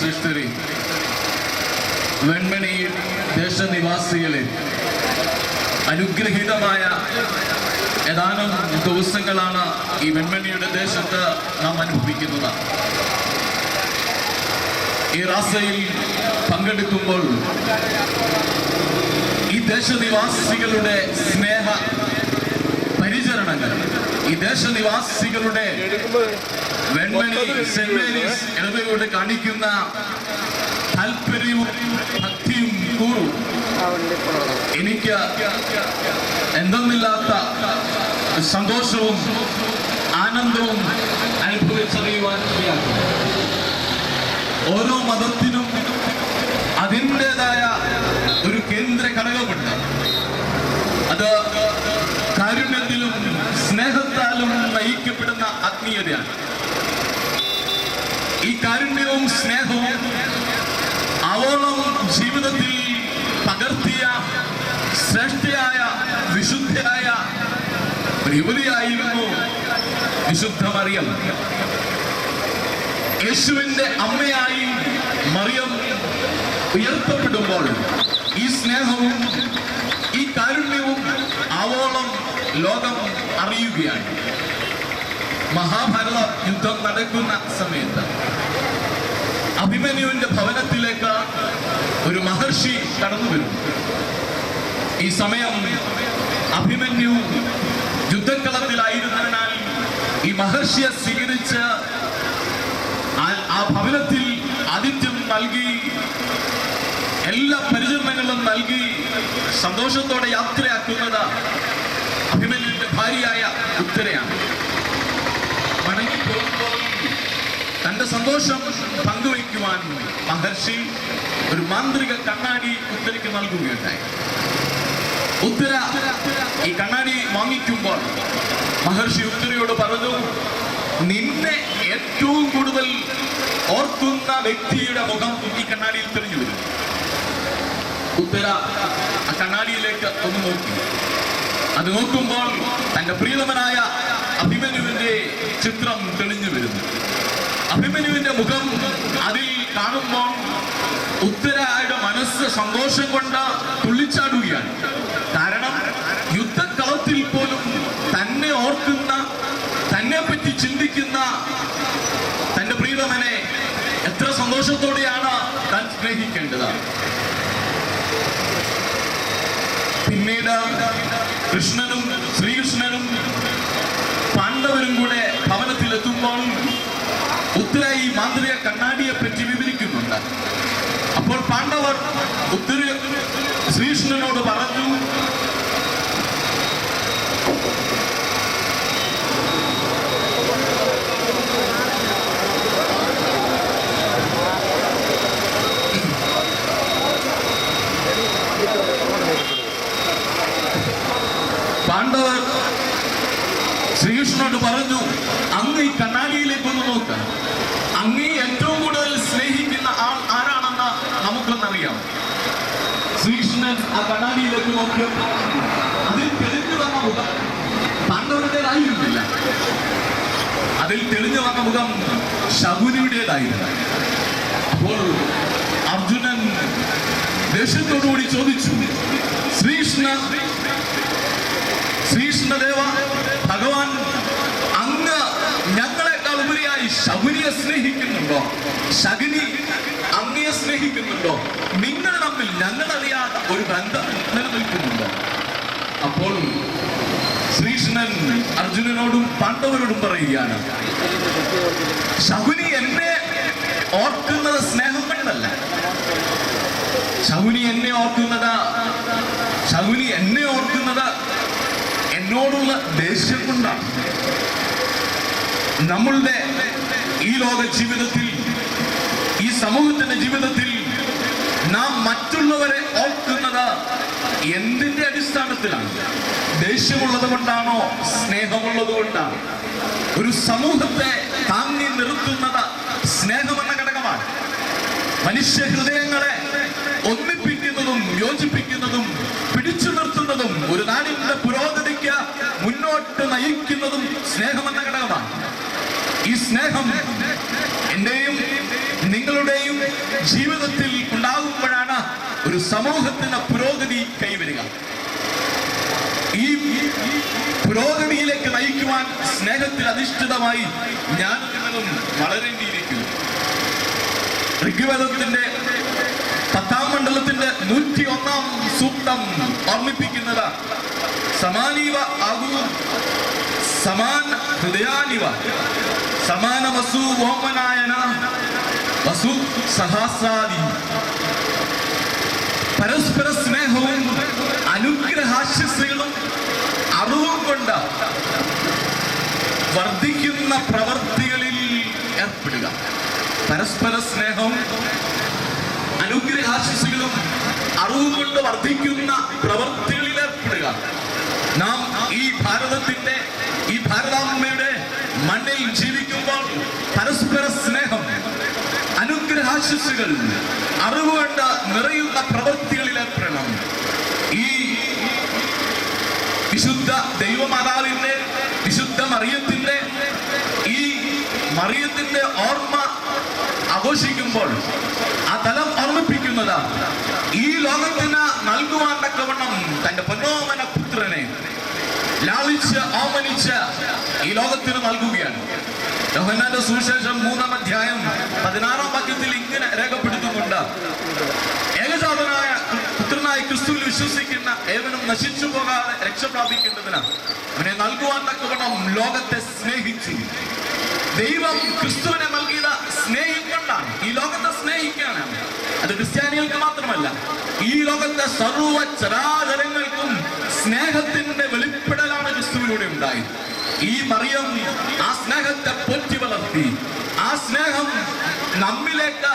ശ്രേഷ്ഠരെ, വെൺമണി ദേശനിവാസികളെ, അനുഗ്രഹീതമായ ഏതാനും ദിവസങ്ങളാണ് ഈ വെൺമണിയുടെ ദേശത്ത് നാം അനുഭവിക്കുന്നത്. ഈ റാസയിൽ പങ്കെടുക്കുമ്പോൾ ഈ ദേശനിവാസികളുടെ സ്നേഹ പരിചരണങ്ങൾ, ഈ ദേശനിവാസികളുടെ വെൺമണി സെന്റ് മേരീസ് ഇടവയോട് കാണിക്കുന്ന താല്പര്യവും ഭക്തിയും കൂറും എനിക്ക് എന്തെന്നില്ലാത്ത സന്തോഷവും ആനന്ദവും അനുഭവിച്ചറിയുവാൻ ഇടയാക്കും. ഓരോ മതത്തിനും അതിൻ്റെതായ ഒരു കേന്ദ്ര ഘടകമുണ്ട്. അത് കാരുണ്യത്തിലും സ്നേഹത്താലും നയിക്കപ്പെടുന്ന ആത്മീയതയാണ്. ഈ കാരുണ്യവും സ്നേഹവും അവോളം ജീവിതത്തിൽ പകർത്തിയ ശ്രേഷ്ഠയായ വിശുദ്ധയായ ഒരു യുവതിയായിരുന്നു വിശുദ്ധ മറിയം. യേശുവിന്റെ അമ്മയായി മറിയം ഉയർത്തപ്പെടുമ്പോൾ ഈ സ്നേഹവും ഈ കാരുണ്യവും ആവോളം ലോകം അറിയുകയാണ്. മഹാഭാരത യുദ്ധം നടക്കുന്ന സമയത്ത് അഭിമന്യുവിന്റെ ഭവനത്തിലേക്ക് ഒരു മഹർഷി കടന്നു വരും. ഈ സമയം അഭിമന്യു യുദ്ധക്കളത്തിലായിരുന്നതിനാൽ ഈ മഹർഷിയെ സ്വീകരിച്ച് ആ ഭവനത്തിൽ ആതിഥ്യം നൽകി എല്ലാ പരിചരണങ്ങളും നൽകി സന്തോഷത്തോടെ യാത്രയാക്കുന്നത് അഭിമന്യുവിന്റെ ഭാര്യയായ ഉത്തരയാണ്. മടങ്ങി പോകുമ്പോൾ തന്റെ സന്തോഷം പങ്കുവയ്ക്കുവാൻ മഹർഷി ഒരു മാന്ത്രിക കണ്ണാടി ഉത്തരയ്ക്ക് നൽകുകയുണ്ടായി. ഉത്തര ഈ കണ്ണാടി വാങ്ങിക്കുമ്പോൾ മഹർഷി ഉത്തരയോട് പറഞ്ഞു, നിന്നെ ഏറ്റവും കൂടുതൽ ഓർക്കുന്ന വ്യക്തിയുടെ മുഖം ഈ കണ്ണാടിയിൽ തെളിഞ്ഞു വരും. ഉത്തര ആ കണ്ണാടിയിലേക്ക് ഒന്ന് നോക്കി. അത് നോക്കുമ്പോൾ തന്റെ പ്രിയതമനായ അഭിമന്യുവിന്റെ ചിത്രം തെളിഞ്ഞു വരുന്നു. അഭിമന്യുവിന്റെ മുഖം അതിൽ കാണുമ്പോൾ ഉത്തരയുടെ മനസ്സ് സന്തോഷം കൊണ്ട് തുള്ളിച്ചാടുകയാണ്. കാരണം യുദ്ധക്കളത്തിൽ പോലും തന്നെ ഓർക്കുന്ന, തന്നെ പറ്റി ചിന്തിക്കുന്ന തന്റെ പ്രിയതമനെ എത്ര സന്തോഷത്തോടെയാണ് താൻ സ്നേഹിക്കേണ്ടത്. പിന്നീട് കൃഷ്ണനും ശ്രീകൃഷ്ണനും പാണ്ഡവരും കൂടെ ഭവനത്തിലെത്തുമ്പോൾ ഉത്തര ഈ മാന്ത്രിക കണ്ണാടിയെ പറ്റി വിവരിക്കുന്നുണ്ട്. അപ്പോൾ പാണ്ഡവർ ഉത്തര ശ്രീകൃഷ്ണനോട് പറഞ്ഞു, പാണ്ഡവർ ശ്രീകൃഷ്ണനോട് പറഞ്ഞു, അങ്ങ് ഈ കണ്ണാടിയിലേക്കൊന്ന് നോക്ക്. അങ്ങേ ഏറ്റവും കൂടുതൽ സ്നേഹിക്കുന്ന ആൾ ആരാണെന്ന് നമുക്കൊന്നറിയാം. ശ്രീകൃഷ്ണൻ ആ കണ്ണാടിയിലേക്ക് നോക്കിയപ്പോൾ അതിൽ തെളിഞ്ഞു വന്ന മുഖം പാണ്ഡവരുടേതായിരുന്നില്ല. അതിൽ തെളിഞ്ഞു വന്ന മുഖം ശകുനിയുടേതായിരുന്നു. അപ്പോൾ അർജുനൻ ദേഷ്യത്തോടുകൂടി ചോദിച്ചു, ശ്രീകൃഷ്ണദേവ ഭഗവാൻ, അങ്ങ് ഞങ്ങളെക്കാൾ ഉപരിയായി ശകുനിയെ സ്നേഹിക്കുന്നുണ്ടോ? ശകുനി അങ്ങയെ സ്നേഹിക്കുന്നുണ്ടോ? നിങ്ങൾ തമ്മിൽ ഞങ്ങളറിയാത്ത ഒരു ബന്ധം നിലനിൽക്കുന്നുണ്ടോ? അപ്പോൾ ശ്രീകൃഷ്ണൻ അർജുനനോടും പാണ്ഡവരോടും പറയുകയാണ്, ശകുനി എന്നെ ഓർക്കുന്നത് സ്നേഹം കൊണ്ടല്ല. ശകുനി എന്നെ ഓർക്കുന്നത് എന്നോടുള്ള ദേഷ്യം കൊണ്ടാണ്. നമ്മളുടെ ഈ ലോക ജീവിതത്തിൽ, ഈ സമൂഹത്തിന്റെ ജീവിതത്തിൽ നാം മറ്റുള്ളവരെ ഓർക്കുന്നത് എന്തിന്റെ അടിസ്ഥാനത്തിലാണ്? ദേഷ്യമുള്ളത് കൊണ്ടാണോ? സ്നേഹമുള്ളത് കൊണ്ടാണ്? ഒരു സമൂഹത്തെ താങ്ങി നിർത്തുന്നത് സ്നേഹമെന്ന ഘടകമാണ്. മനുഷ്യ ഹൃദയങ്ങളെ ഒന്നിപ്പിക്കുന്നതും യോജിപ്പിക്കുന്നതും പിടിച്ചു നിർത്തുന്നതും ഒരു നാടിന്റെ പുരോഗതിക്ക് മുന്നോട്ട് നയിക്കുന്നതും സ്നേഹമെന്ന ഘടകമാണ്. ഈ സ്നേഹം എന്റെയും നിങ്ങളുടെയും ജീവിതത്തിൽ ഉണ്ടാകുമ്പോഴാണ് ഒരു സമൂഹത്തിന് പുരോഗതി കൈവരിക. ഈ പുരോഗതിയിലേക്ക് നയിക്കുവാൻ സ്നേഹത്തിൽ അധിഷ്ഠിതമായി ഞാൻ നിങ്ങളും വളരേണ്ടിയിരിക്കുന്നു. ഋഗ്വേദത്തിന്റെ 10-ാം മണ്ഡലത്തിന്റെ 101-ാം സൂക്തം ഓർമ്മിപ്പിക്കുന്നത് സമാനീവ ആകൂ സമാന ഹൃദയാനിവ സമാന വസു ഓമനായന വസു സഹസ്രാദി. പരസ്പര സ്നേഹവും അനുഗ്രഹാശസ്സുകളും അറിവും കൊണ്ട് വർദ്ധിക്കുന്ന പ്രവർത്തികളിൽ ഏർപ്പെടുക. പരസ്പര സ്നേഹവും അനുഗ്രഹാശസ്സുകളും അറിവും കൊണ്ട് വർദ്ധിക്കുന്ന പ്രവർത്തികളിൽ ഏർപ്പെടുക. നാം ഈ ഭാരതാമ്മയുടെ മണ്ണിൽ ജീവിക്കുമ്പോൾ പരസ്പര സ്നേഹം, അനുഗ്രഹാശസ്സുകൾ, അറിവുകൊണ്ട് നിറയുന്ന പ്രവൃത്തികളിൽ ഏർപ്പെടണം. ഈ വിശുദ്ധ ദൈവമാതാവിന്റെ, വിശുദ്ധ മറിയത്തിന്റെ ഓർമ്മ ആഘോഷിക്കുമ്പോൾ ആ തലം ഓർമ്മിപ്പിക്കുന്നത് ഈ ലോകത്തിന് നൽകുവാൻ തക്കവണ്ണം തന്റെ പൊന്നോമന പുത്രനെ ലാളിച്ച് ഓമനിച്ച് ഈ ലോകത്തിന് നൽകുകയാണ്. യോഹന്നാന്റെ സുവിശേഷം 3-ാം അധ്യായം 16-ാം വാക്യത്തിൽ ഇങ്ങനെ രേഖപ്പെടുത്തുന്നുണ്ട്: ഏകജാതനായ പുത്രനായ ക്രിസ്തുവിൽ വിശ്വസിക്കുന്ന ഏവനും നശിച്ചു പോകാതെ രക്ഷ പ്രാപിക്കേണ്ടതിന് അവനെ നൽകുവാൻ തക്കവണ്ണം ലോകത്തെ സ്നേഹിച്ചു. ദൈവം ക്രിസ്തുവിനെ നൽകിയത് സ്നേഹം കൊണ്ടാണ്. ഈ ലോകത്തെ സ്നേഹിക്കാനാണ്. അത് ക്രിസ്ത്യാനികൾക്ക് മാത്രമല്ല, ഈ ലോകത്തെ സർവ്വ ചരാചരങ്ങൾക്കും സ്നേഹത്തിന്റെ വെളിപ്പെടലാണ് ക്രിസ്തുവിലൂടെ ഉണ്ടായത്. ഈ മറിയം ആ സ്നേഹത്തെ പോറ്റി വളർത്തി, ആ സ്നേഹം നമ്മിലേക്ക്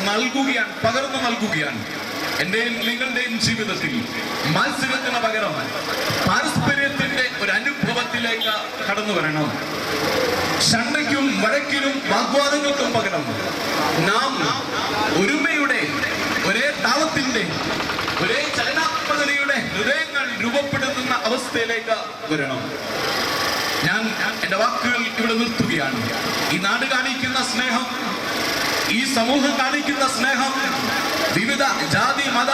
നൽകുകയാണ്, പകർന്നു നൽകുകയാണ്. എന്റെയും നിങ്ങളുടെയും ജീവിതത്തിൽ മത്സരത്തിന് പകരം പാരസ്പര്യത്തിന്റെ ഒരു അനുഭവത്തിലേക്ക് കടന്നു വരണം. ശണ്ടയ്ക്കും വഴക്കിനും വാഗ്വാദങ്ങൾക്കും പകരം നാം ഒരുമയുടെ, ഒരേ താളത്തിന്റെ, ഒരേ ചലനാത്മകതയുടെ ഹൃദയങ്ങൾ രൂപപ്പെടുത്തുന്ന അവസ്ഥയിലേക്ക് വരണം. ഞാൻ എന്റെ വാക്കുകൾ ഇവിടെ നിർത്തുകയാണ്. ഈ നാട് കാണിക്കുന്ന സ്നേഹം, ഈ സമൂഹം കാണിക്കുന്ന സ്നേഹം, വിവിധ ജാതി മത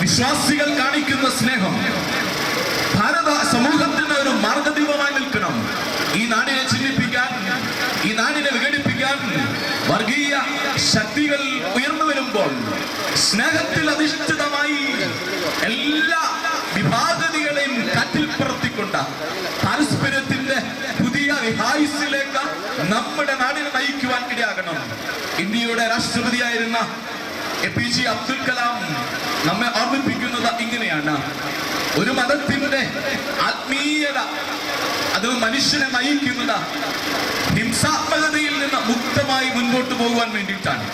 വിശ്വാസികൾ കാണിക്കുന്ന സ്നേഹം ഭാരത സമൂഹത്തിന് ഒരു മാർഗദീപമായി നിൽക്കണം. ഈ നാടിനെ ചിഹ്നിപ്പിക്കാൻ, ഈ നാടിനെ വിഘടിപ്പിക്കാൻ വർഗീയ ശക്തികൾ ഉയർന്നു വരുമ്പോൾ സ്നേഹത്തിൽ അധിഷ്ഠിതമായി എല്ലാ വിഭാഗതകളെയും കാറ്റിൽ പറത്തിക്കൊണ്ട് പാരസ്പര്യത്തിന്റെ പുതിയ വിഹായസിലേക്ക് നമ്മുടെ നാടിനെ നയിക്കുവാൻ ഇടയാകണം. ഇന്ത്യയുടെ രാഷ്ട്രപതിയായിരുന്ന APJ അബ്ദുൽ കലാം നമ്മെ ഓർമ്മിപ്പിക്കുന്നത് ഇങ്ങനെയാണ്: ഒരു മതത്തിന്റെ ആത്മീയത അത് മനുഷ്യനെ നയിക്കുന്നത് ഹിംസാത്മകതയിൽ നിന്ന് മുക്തമായി മുൻപോട്ട് പോകുവാൻ വേണ്ടിയിട്ടാണ്.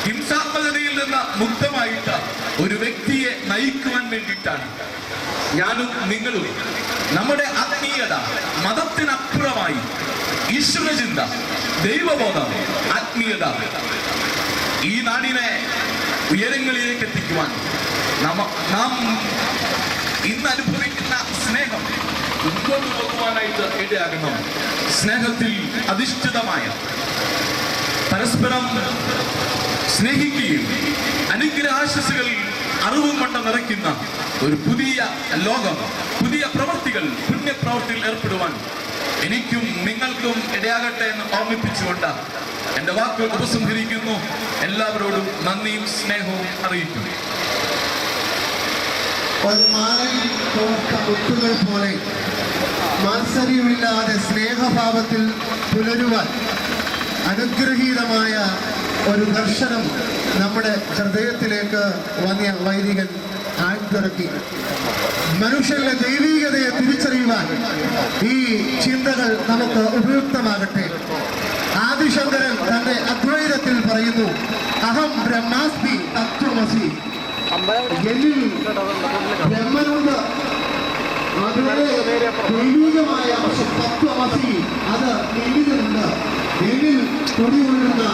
ഹിംസാത്മകതയിൽ നിന്ന് മുക്തമായിട്ട് ഒരു വ്യക്തിയെ നയിക്കുവാൻ വേണ്ടിയിട്ടാണ്. ഞാനും നിങ്ങളും നമ്മുടെ ആത്മീയത മതത്തിനപ്പുറമായി ഈശ്വരചിന്ത, ദൈവബോധം, ആത്മീയത ഈ നാടിനെ ഉയരങ്ങളിലേക്ക് എത്തിക്കുവാൻ നാം ഇന്ന് അനുഭവിക്കുന്ന സ്നേഹം മുൻപോട്ട് പോകുവാനായിട്ട് ഇടയാകണം. സ്നേഹത്തിൽ അധിഷ്ഠിതമായ, പരസ്പരം സ്നേഹിക്കുകയും അനുഗ്രഹാശസ്സുകൾ അറിവും കൊണ്ട് നിറയ്ക്കുന്ന ഒരു പുതിയ ലോകം, പുതിയ പ്രവൃത്തികൾ, പുണ്യപ്രവൃത്തിയിൽ ഏർപ്പെടുവാൻ എനിക്കും നിങ്ങൾക്കും ഇടയാകട്ടെ എന്ന് ഓർമ്മിപ്പിച്ചുകൊണ്ട് എന്റെ വാക്കുകൾ ഉപസംഹരിക്കുന്നു. എല്ലാവരോടും നന്ദിയും സ്നേഹവും അറിയിക്കുന്നു. ഒരു മാലയിൽ കോർത്ത മുത്തുകൾ പോലെ മാത്സര്യമില്ലാതെ സ്നേഹഭാവത്തിൽ പുലരുവാൻ അനുഗ്രഹീതമായ ഒരു ദർശനം നമ്മുടെ ഹൃദയത്തിലേക്ക് വന്യ വൈദികൻ ആഴ്ത്തിറക്കി. മനുഷ്യന്റെ ദൈവീകതയെ തിരിച്ചറിയുവാൻ ഈ ചിന്തകൾ നമുക്ക് ഉപയുക്തമാകട്ടെ. ആദിശങ്കരൻ തന്റെ അദ്വൈതത്തിൽ പറയുന്നു: അഹം ബ്രഹ്മാസ്മി തത്വമസി. എന്നിൽ ബ്രഹ്മനുണ്ട്, അതുപോലെ ദൈവികമായ തത്വമസി അത് എന്നിലുണ്ട്. എന്നിൽ കുടികൊള്ളുന്ന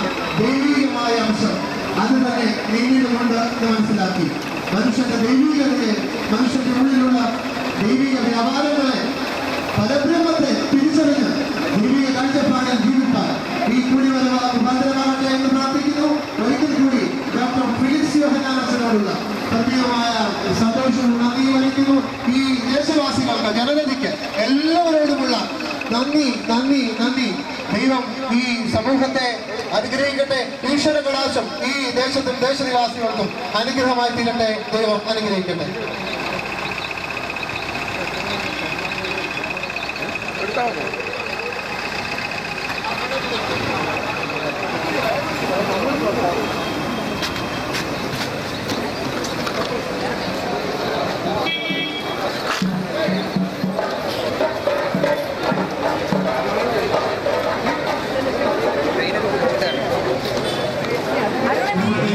ദൈവികമായ അംശം അത് തന്നെ എന്നിലുമുണ്ട് എന്ന് മനസ്സിലാക്കി മനുഷ്യന്റെ ദൈവികതയെ, മനുഷ്യന്റെ ഉള്ളിലുള്ള ദൈവിക വ്യാപാരങ്ങളെ, പരബ്രഹ്മത്തെ തിരിച്ചറിഞ്ഞ് ദൈവിക കാഴ്ചപ്പാടിൽ ജീവിക്കാൻ ഈ കുടിവരവ് മുഖാന്തരമാകട്ടെ എന്ന് പ്രാർത്ഥിക്കുന്നു. പ്രത്യേകമായ സന്തോഷവും നന്ദിയും അറിയിക്കുന്നു. ഈ ദേശവാസികൾക്ക്, ജനതയ്ക്ക് എല്ലാവരോടുമുള്ള നന്ദി നന്ദി നന്ദി. ദൈവം ഈ സമൂഹത്തെ അനുഗ്രഹിക്കട്ടെ. ഈശ്വര കടാശം ഈ ദേശത്തും ദേശനിവാസികൾക്കും അനുഗ്രഹമായി തീരട്ടെ. ദൈവം അനുഗ്രഹിക്കട്ടെ. അരുണേ